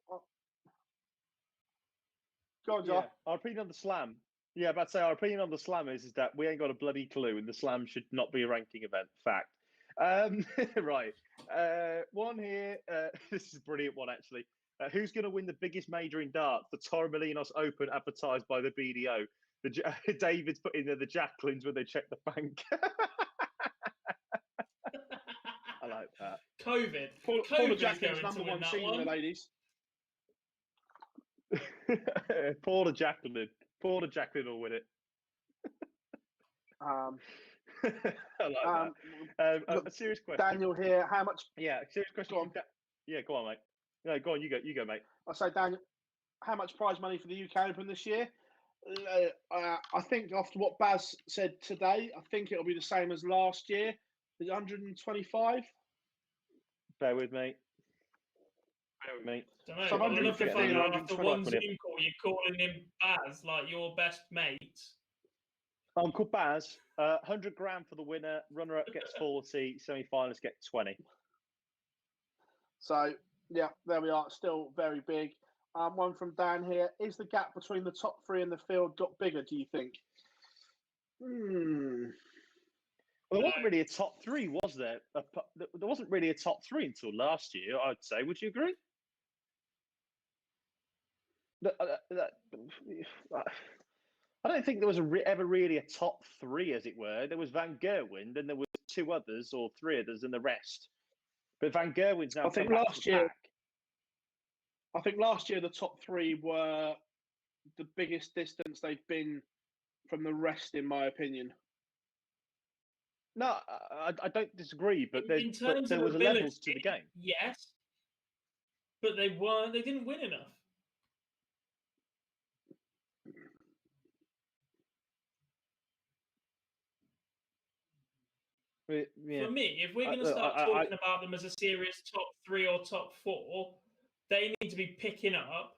Go on, Yeah, Josh. our opinion on the Slam. Yeah, about to say our opinion on the Slam is that we ain't got a bloody clue, and the Slam should not be a ranking event. Fact. Right. One here. This is a brilliant one, actually. Who's going to win the biggest major in darts? The Torremolinos Open, advertised by the BDO. David's put in there the Jacquelines when they check the bank. I like that. COVID. Paula COVID's Jacqueline's going to number win one that senior, one. ladies. Paula Jacqueline will win it. Um, I like that. A serious question. Daniel here. How much? Yeah, serious question. Go on. Yeah, go on, mate. No, go on. You go, mate. I say, Daniel, how much prize money for the UK Open this year? I think after what Baz said today, I think it'll be the same as last year. 125. Bear with me. Don't So know, but I love the 115 fact or that after 120. one Zoom call, you're calling him Baz, like your best mate. Uncle Baz, 100 grand for the winner. Runner-up gets 40. Semi-finalists get 20. So yeah, there we are. Still very big. One from Dan here. Is the gap between the top 3 and the field got bigger, do you think? Well, there wasn't really a top 3, was there? There wasn't really a top 3 until last year, I'd say. Would you agree? I don't think there was ever really a top 3, as it were. There was Van Gerwen, then there was 2 others or 3 others, and the rest. But Van Gerwen's now. I think last year the top 3 were the biggest distance they've been from the rest, in my opinion. No, I don't disagree, but there was a ability, levels to the game. Yes, but they didn't win enough. Yeah. For me, if we're going to start talking about them as a serious top 3 or top 4, they need to be picking up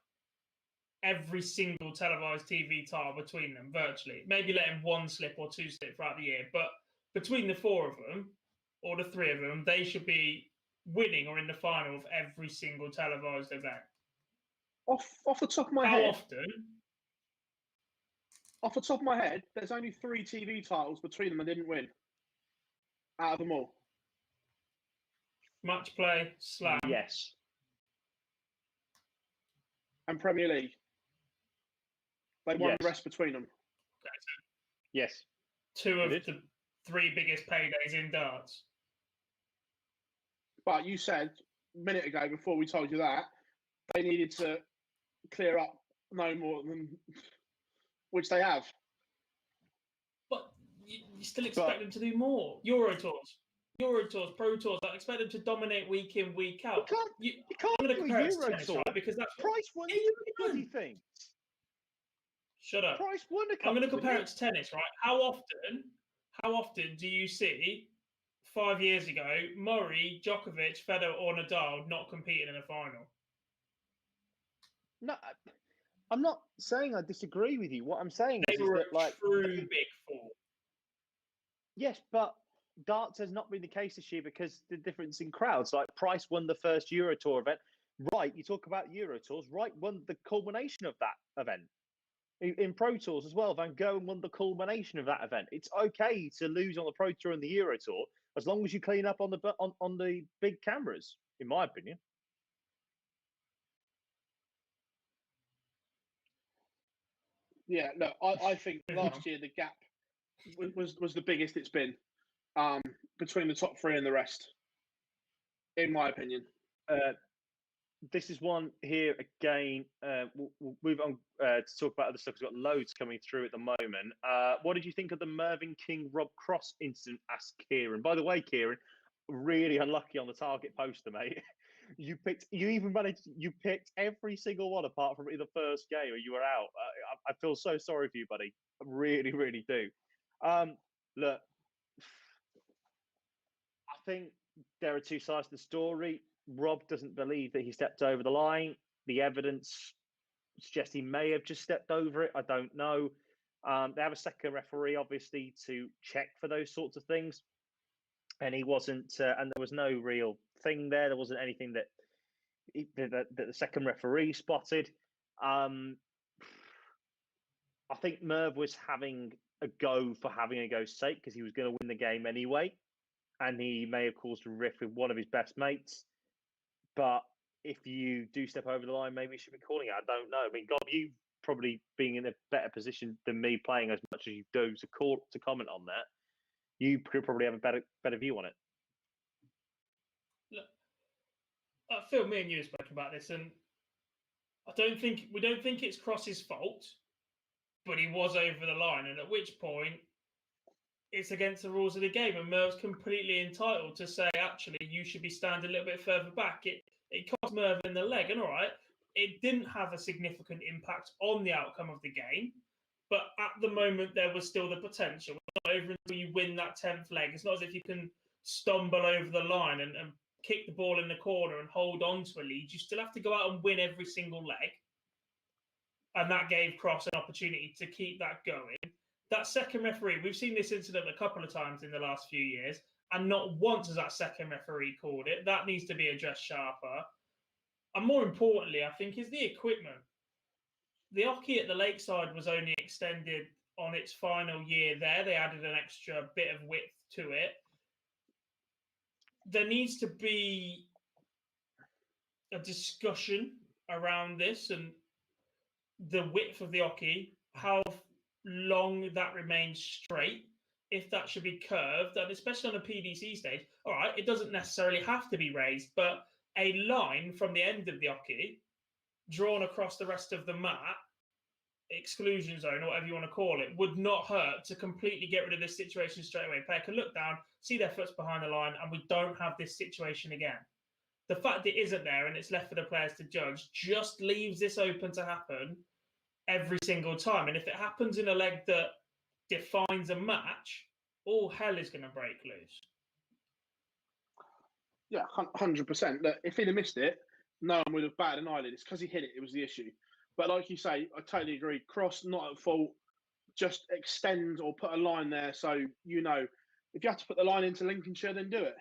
every single televised TV title between them, virtually. Maybe letting 1 slip or 2 slip throughout the year, but between the 4 of them, or the 3 of them, they should be winning or in the final of every single televised event. Off the top of my How head, often? Off the top of my head, there's only 3 TV titles between them that didn't win. Out of them all. Match play, Slam. Yes. And Premier League. They won the rest between them. Yes. 2 of the 3 biggest paydays in darts. But you said a minute ago, before we told you that, they needed to clear up no more than, which they have. But you still expect them to do more. Euro Tours, Pro Tours. I expect them to dominate week in, week out. You can't do a Euro Tour because that's Price won bloody thing. Shut up. Price won a I'm couple. going to compare it to tennis, right? How often do you see 5 years ago Murray, Djokovic, Federer, or Nadal not competing in a final? No, I'm not saying I disagree with you. What I'm saying They is were that, like, a true big four. yes, but darts has not been the case this year because the difference in crowds. Like, Price won the first Euro Tour event. Right, you talk about Euro Tours. Right, won the culmination of that event. In Pro Tours as well, Van Gogh won the culmination of that event. It's okay to lose on the Pro Tour and the Euro Tour as long as you clean up on the big cameras, in my opinion. Yeah, look, I think last year the gap was the biggest it's been between the top three and the rest, in my opinion. This is one here again. We'll move on to talk about other stuff. We've got loads coming through at the moment. What did you think of the Mervyn King Rob Cross incident? Asked Kieran. By the way, Kieran, really unlucky on the target poster, mate. You picked every single one apart from the first game, or you were out. I feel so sorry for you, buddy. I really, really do. Look, I think there are two sides to the story. Rob doesn't believe that he stepped over the line. The evidence suggests he may have just stepped over it. I don't know. They have a second referee, obviously, to check for those sorts of things. And he wasn't, and there was no real thing there. There wasn't anything that the second referee spotted. I think Merv was having a go for having a go's sake because he was going to win the game anyway. And he may have caused a rift with one of his best mates. But if you do step over the line, maybe you should be calling it. I don't know. I mean, Gob, you probably being in a better position than me playing as much as you do to comment on that. You could probably have a better view on it. Look, Phil, me and you have spoken about this, and we don't think it's Cross's fault, but he was over the line, and at which point it's against the rules of the game, and Merv's completely entitled to say, actually, you should be standing a little bit further back. It cost Merv in the leg, and all right, it didn't have a significant impact on the outcome of the game, but at the moment there was still the potential. It's not over until you win that 10th leg. It's not as if you can stumble over the line and kick the ball in the corner and hold on to a lead. You still have to go out and win every single leg, and that gave Cross an opportunity to keep that going. That second referee, we've seen this incident a couple of times in the last few years, and not once has that second referee called it. That needs to be addressed sharper. And more importantly, I think, is the equipment. The hockey at the Lakeside was only extended on its final year there. They added an extra bit of width to it. There needs to be a discussion around this and the width of the hockey, how long that remains straight, if that should be curved, and especially on a PDC stage. All right, it doesn't necessarily have to be raised, but a line from the end of the hockey drawn across the rest of the mat, exclusion zone, or whatever you want to call it, would not hurt to completely get rid of this situation straight away. Player can look down, see their foot's behind the line, and we don't have this situation again. The fact it isn't there and it's left for the players to judge just leaves this open to happen every single time. And if it happens in a leg that defines a match, all hell is going to break loose. Yeah, 100%. Look, if he'd have missed it, no one would have batted an eyelid. It's because he hit it. It was the issue. But like you say, I totally agree. Cross, not at fault. Just extend or put a line there. So, you know, if you have to put the line into Lincolnshire, then do it.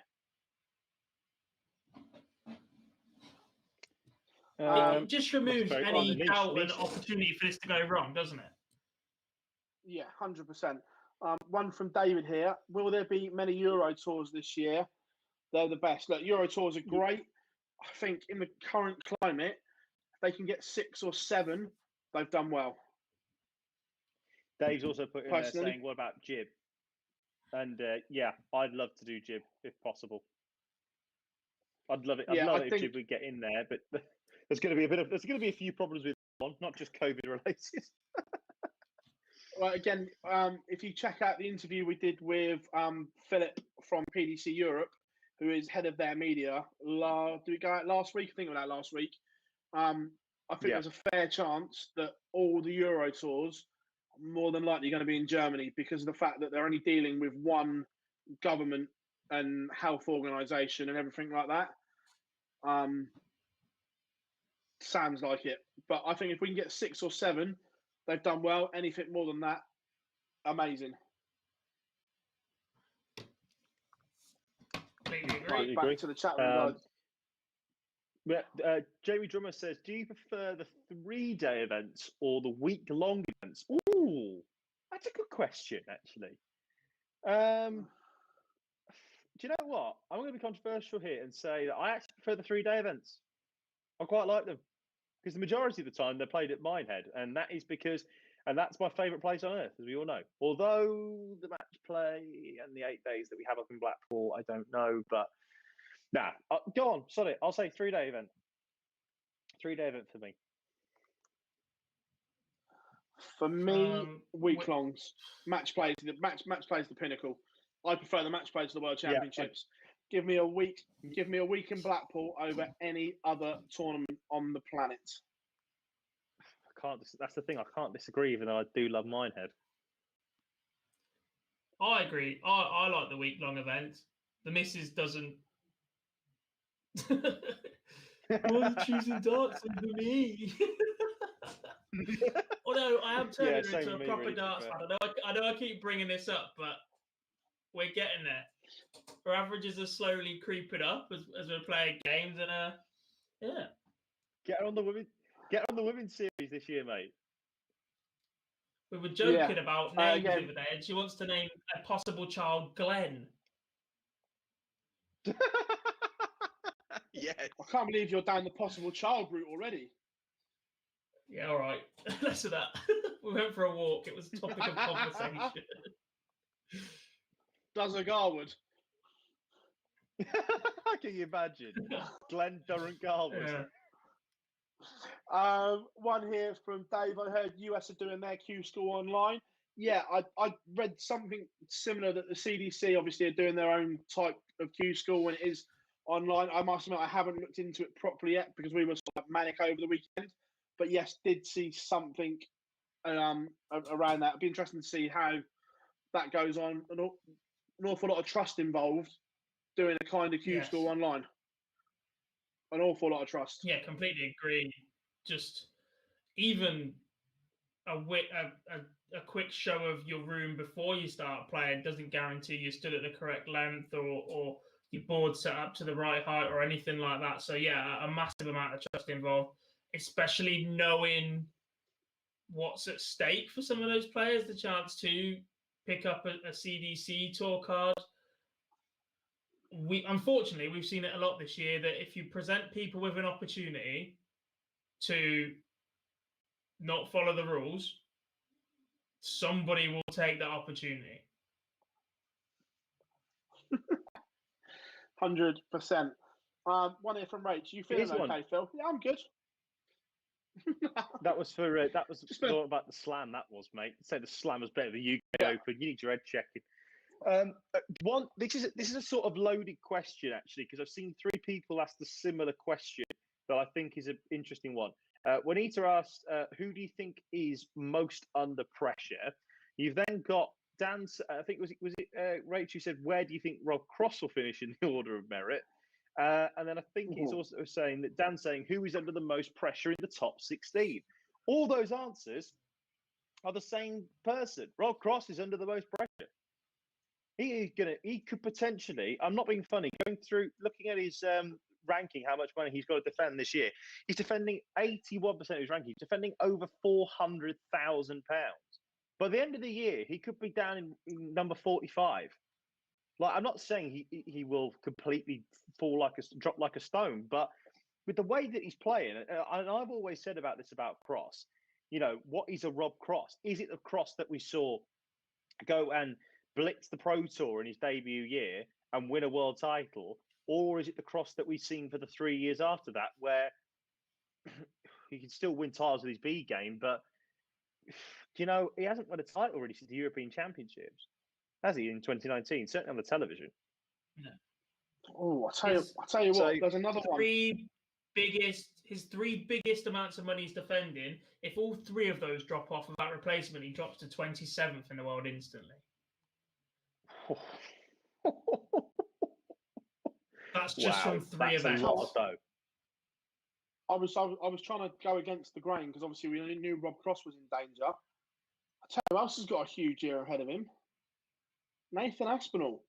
It just removes any doubt and opportunity for this to go wrong, doesn't it? Yeah, 100%. One from David here. Will there be many Euro Tours this year? They're the best. Look, Euro Tours are great. I think in the current climate, if they can get 6 or 7, they've done well. Dave's also put in there saying, what about Jib? And yeah, I'd love to do Jib if possible. I'd love it. I'd love it if Jib would get in there, but there's going to be a few problems with one, not just COVID related. Well, again, if you check out the interview we did with Philip from PDC Europe, who is head of their media, did we go out last week? I think we went out last week. I think there's a fair chance that all the Euro tours are more than likely going to be in Germany because of the fact that they're only dealing with one government and health organisation and everything like that. Sounds like it. But I think if we can get 6 or 7, they've done well. Anything more than that, amazing. Completely agree. Back to the chat room, guys. Jamie Drummer says, do you prefer the 3-day events or the week-long events? Ooh, that's a good question, actually. Do you know what? I'm going to be controversial here and say that I actually prefer the 3-day events. I quite like them because the majority of the time they're played at Minehead, and that is because, and that's my favourite place on earth, as we all know. Although the match play and the 8 days that we have up in Blackpool, I don't know, but go on, sorry, I'll say 3-day event. 3-day event for me. For me, week longs. Match plays the pinnacle. I prefer the match play to the World Championships. Give me a week in Blackpool over any other tournament on the planet. That's the thing. I can't disagree, even though I do love Minehead. I agree. I like the week-long event. The missus doesn't. Why are you choosing darts over me? Although I am turning her into a proper darts fan. I know I keep bringing this up, but we're getting there. Our averages are slowly creeping up as we're playing games, and yeah. Get on the women's series this year, mate. We were joking about names the other day, and she wants to name a possible child Glenn. Yes. I can't believe you're down the possible child route already. Yeah, all right. Less of that. We went for a walk. It was a topic of conversation. Does a Garwood. Can you imagine? Glenn Durrant Garwood. Yeah. One here from Dave. I heard US are doing their QSchool online. Yeah, I read something similar that the CDC obviously are doing their own type of QSchool when it is online. I must admit I haven't looked into it properly yet because we were sort of manic over the weekend. But yes, did see something around that. It'd be interesting to see how that goes on. An awful lot of trust involved doing a kind of QSchool online. An awful lot of trust. Yeah, completely agree. Just even a quick show of your room before you start playing doesn't guarantee you stood at the correct length or your board set up to the right height or anything like that. So yeah, a massive amount of trust involved, especially knowing what's at stake for some of those players, the chance to pick up a CDC tour card. Unfortunately, we've seen it a lot this year that if you present people with an opportunity to not follow the rules, somebody will take that opportunity. 100%. One here from Rach. You feeling okay, Phil? Yeah, I'm good. That was about the slam. That was, mate. Say the slam was better than the UK Open. You need your head checking. This is a sort of loaded question actually, because I've seen 3 people ask the similar question that I think is an interesting one. Juanita asked, who do you think is most under pressure? You've then got Dan, I think was it Rachel said, where do you think Rob Cross will finish in the order of merit? And then I think he's also saying that Dan's saying who is under the most pressure in the top 16. All those answers are the same person. Rob Cross is under the most pressure. He could potentially, I'm not being funny, going through, looking at his ranking, how much money he's got to defend this year. He's defending 81% of his ranking. He's defending over £400,000. By the end of the year, he could be down in number 45. Like, I'm not saying he will completely drop like a stone, but with the way that he's playing, and I've always said about this about Cross, what is a Rob Cross? Is it the Cross that we saw go and blitz the Pro Tour in his debut year and win a world title, or is it the Cross that we've seen for the 3 years after that, where he can still win titles with his B game, but he hasn't won a title really since the European Championships, has he? In 2019, certainly on the television. No. Oh, I tell you what, there's another one. 3 biggest his 3 biggest amounts of money he's defending, if all 3 of those drop off without replacement, he drops to 27th in the world instantly. That's just from 3 that's events. a lot, though. I was trying to go against the grain because obviously we knew Rob Cross was in danger. I tell you who else has got a huge year ahead of him. Nathan Aspinall,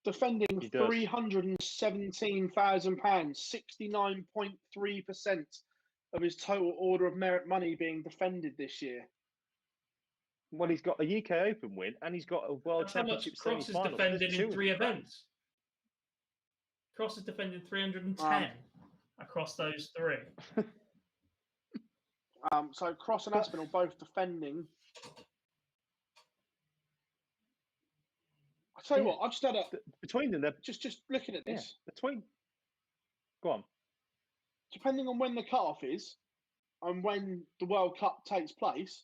defending He does. £317,000, 69.3% of his total order of merit money being defended this year. Well, he's got a UK Open win and he's got a World That's how much Championship Cross is semi-final. defending in 3 events. Cross is defending 310 across those 3. So Cross and Aspinall both defending. I tell you what, I've just had a between them. They're just looking at this. Between. Go on. Depending on when the cut-off is and when the World Cup takes place,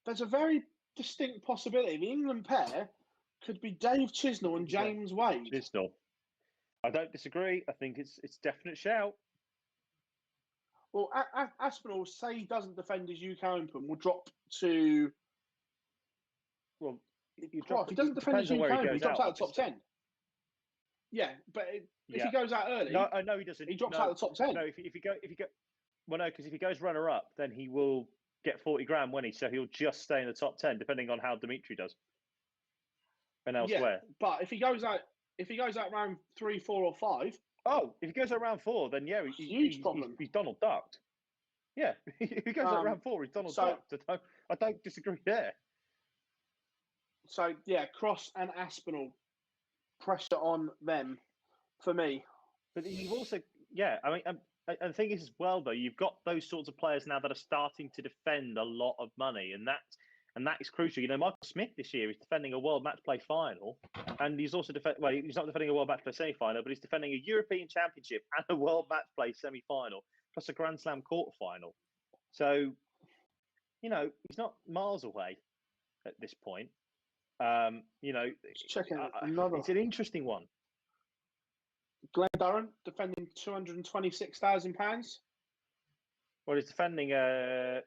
there's a very distinct possibility the England pair could be Dave Chisnall and James Wade. Chisnall. I don't disagree. I think it's definite shout. Well, Aspinall, say he doesn't defend his UK Open, will drop to. Well, if he doesn't defend his UK Open, he drops out of the top 10. Yeah, but if he goes out early, no, he doesn't. He drops out of the top 10. No, if he go, well, no, because if he goes runner up, then he will get 40 grand, won't he? So he'll just stay in the top 10, depending on how Dimitri does. And elsewhere. Yeah, but if he goes out round 3, 4, or 5. Oh, if he goes out round 4, then yeah, huge problem. He's Donald Ducked. Yeah, if he goes out round 4, he's Donald Ducked. I don't disagree there. So yeah, Cross and Aspinall, pressure on them for me. But you've also, I mean, and the thing is as well though, you've got those sorts of players now that are starting to defend a lot of money, and that is crucial. You know, Michael Smith this year is defending a World Match Play final, and he's also he's not defending a World Match Play semi-final, but he's defending a European Championship and a World Match Play semi-final, plus a Grand Slam quarter-final. So, you know, he's not miles away at this point. You know, it's an interesting one. Glenn Durrant defending £226,000. Well, he's defending a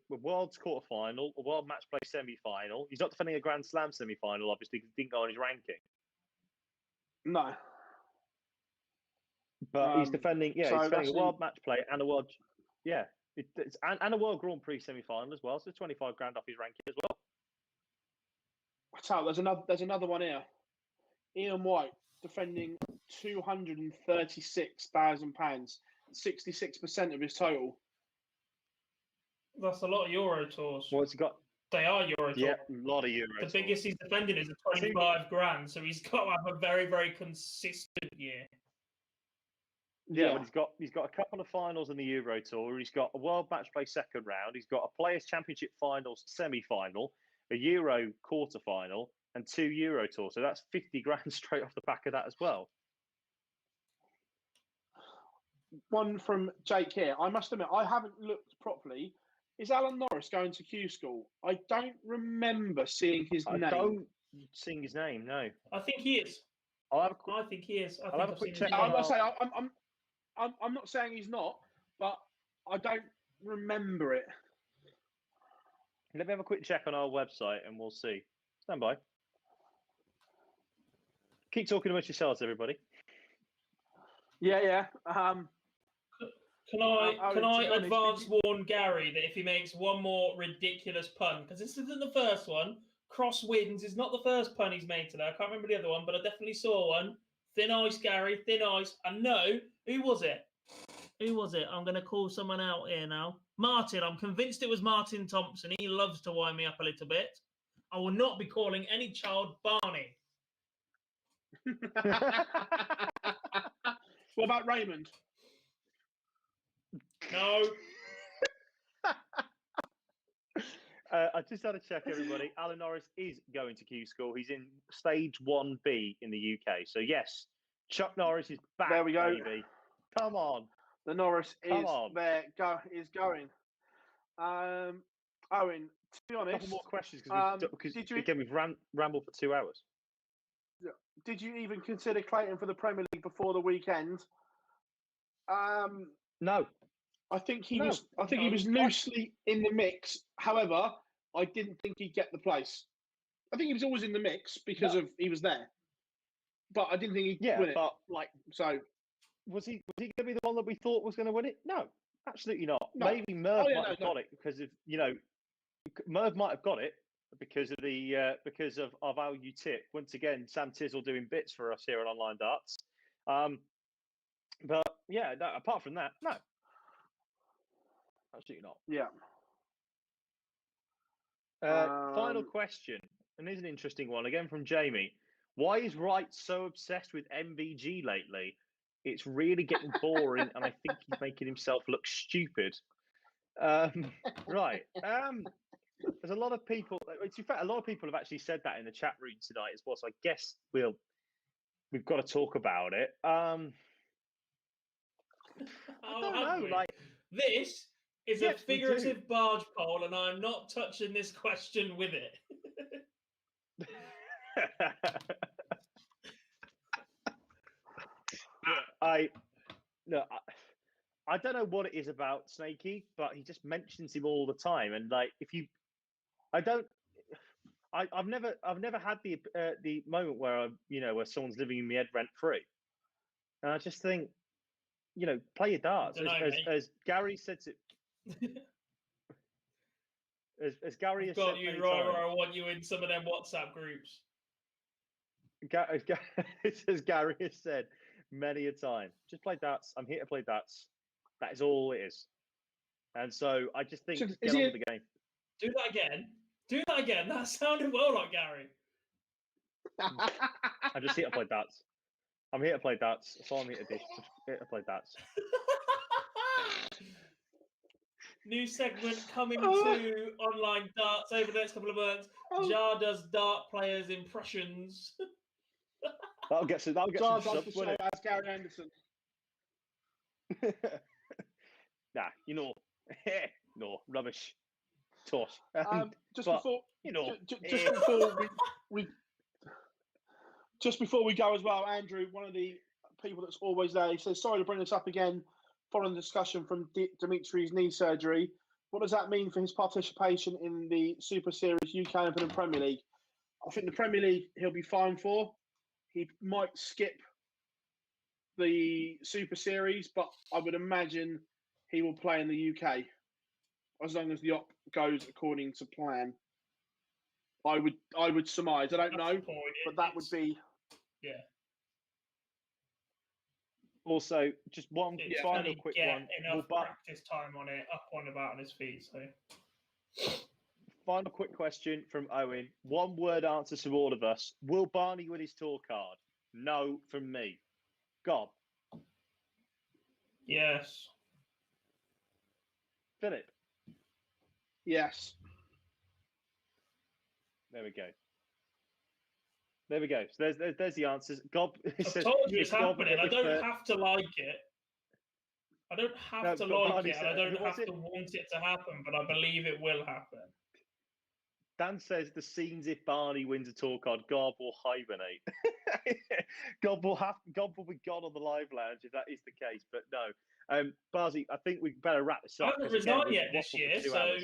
World's quarterfinal, a World Match Play semi-final. He's not defending a Grand Slam semi-final, obviously, because he didn't go on his ranking. No. But he's defending, he's defending a World Match Play and a World, and a World Grand Prix semi-final as well. So 25 grand off his ranking as well. So there's another one here. Ian White defending £236,000, 66% of his total. That's a lot of Euro tours. What's he got? They are Euro tours. Yeah, a lot of Euro tours. The biggest he's defended is a 25 grand, so he's got to have a very, very consistent year. Yeah, but he's got a couple of finals in the Euro Tour. He's got a World Match Play second round. He's got a Players Championship finals semi-final, a Euro quarter-final, and 2 Euro Tours. So that's 50 grand straight off the back of that as well. One from Jake here. I must admit, I haven't looked properly. Is Alan Norris going to QSchool? I don't remember seeing his name. I don't see his name, no. I think he is. I think he is. I'll have a quick check. I'm not saying he's not, but I don't remember it. Let me have a quick check on our website and we'll see. Stand by. Keep talking amongst yourselves, everybody. Yeah. Can I advance warn Gary that if he makes one more ridiculous pun, because this isn't the first one, Cross wins is not the first pun he's made today. I can't remember the other one, but I definitely saw one. Thin ice, Gary, thin ice. I know. Who was it? I'm going to call someone out here now. Martin. I'm convinced it was Martin Thompson. He loves to wind me up a little bit. I will not be calling any child Barney. What about Raymond? No. I just had to check, everybody. Alan Norris is going to QSchool. He's in stage 1B in the UK. So, yes, Chuck Norris is back, there we go. baby. Come on. The Norris is going. Owen, to be honest... A couple more questions, because again, we've rambled for 2 hours. Did you even consider Clayton for the Premier League before the weekend? No. I think he No. was. I think he was loosely in the mix. However, I didn't think he'd get the place. I think he was always in the mix because of he was there, but I didn't think he'd win it. But like, so was he going to be the one that we thought was going to win it? No, absolutely not. No. Maybe Merv might have got it because of Merv might have got it because of the because of our tip. Once again, Sam Tizzle doing bits for us here on Online Darts. But yeah, no, apart from that, no, absolutely not. Yeah. Final question, and here's an interesting one again from Jamie. Why is Wright so obsessed with MVG lately? It's really getting boring, and I think he's making himself look stupid. Right. There's a lot of people. In fact, a lot of people have actually said that in the chat room tonight as well. So I guess we've got to talk about it. I don't know. Like, this is a figurative barge pole, and I'm not touching this question with it. I don't know what it is about Snakey, but he just mentions him all the time. And like, I've never had the moment where where someone's living in my head rent free, and I just think, play your darts. As Gary said to, as Gary has said you right where I want you in some of them WhatsApp groups. As Gary has said many a time, just play darts. I'm here to play darts. That is all it is. And so I just think just get on with the game. Do that again. Do that again. That sounded well like Gary. I'm just here to play darts. I'm here to play darts. That's all I'm here to do. Just here to play darts. New segment coming to Online Darts over the next couple of months. Jar does dart players' impressions. That'll get some subs, won't it? As Gary Anderson. Nah, no, rubbish. Toss. Before just before we go as well, Andrew, one of the people that's always there, he says, sorry to bring this up again, following the discussion from Dimitri's knee surgery. What does that mean for his participation in the Super Series, UK Open and Premier League? I think the Premier League he'll be fine for. He might skip the Super Series, but I would imagine he will play in the UK as long as the op goes according to plan. I would surmise. I don't know, but that would be. Yeah. Also, just one final quick one. Enough practice time on it, up on about on his feet. So. Final quick question from Owen. One word answer to all of us. Will Barney win his tour card? No, from me. Gob. Yes. Philip. Yes. There we go. There we go. So there's the answers. Gob. I told you it's happening. I don't have to like it. I don't have to like it, and I don't have to want it to happen, but I believe it will happen. Dan says the scenes if Barney wins a tour card, Gob will hibernate. Gob will be gone on the live lounge if that is the case. But no, Barzi, I think we better wrap this up. I haven't resigned yet this year, so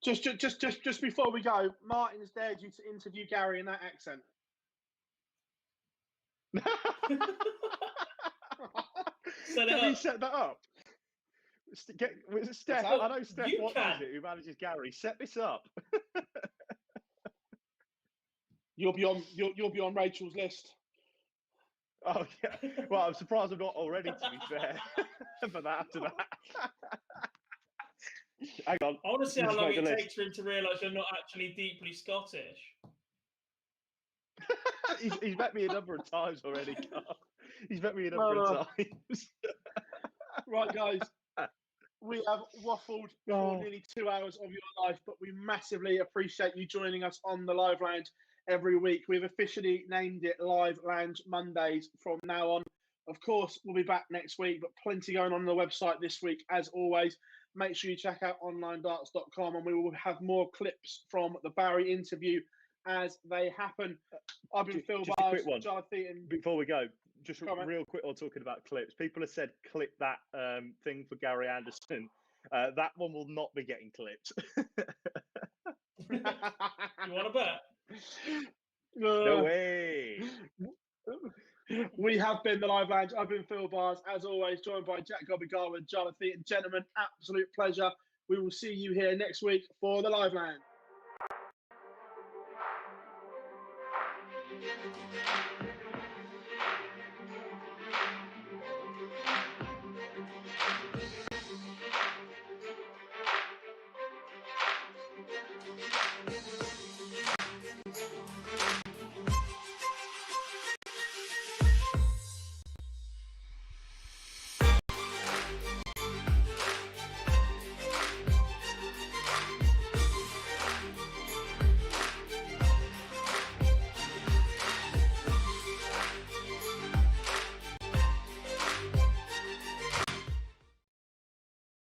Just before we go, Martin's dared you to interview Gary in that accent. Can you set that up? Steph, I know Steph watches it, who manages Gary. Set this up. You'll be on Rachel's list. Oh yeah. Well, I'm surprised I'm not already. To be fair, but after that, hang on. I want to see how long it takes for him to realise you're not actually deeply Scottish. he's met me a number of times already. Carl. He's met me a number of times. Right, guys. We have waffled for nearly 2 hours of your life, but we massively appreciate you joining us on the Live Lounge every week. We've officially named it Live Lounge Mondays from now on. Of course, we'll be back next week, but plenty going on the website this week, as always. Make sure you check out onlinedarts.com, and we will have more clips from the Barry interview as they happen. I've been Phill Bars, Jarleth. Before we go, just Comment. real quick on talking about clips. People have said clip that thing for Gary Anderson. That one will not be getting clipped. You want to bet? No way. We have been the Live Lounge. I've been Phill Bars, as always, joined by Jack Gobigawa and Jarleth. Gentlemen, absolute pleasure. We will see you here next week for the Live Lounge.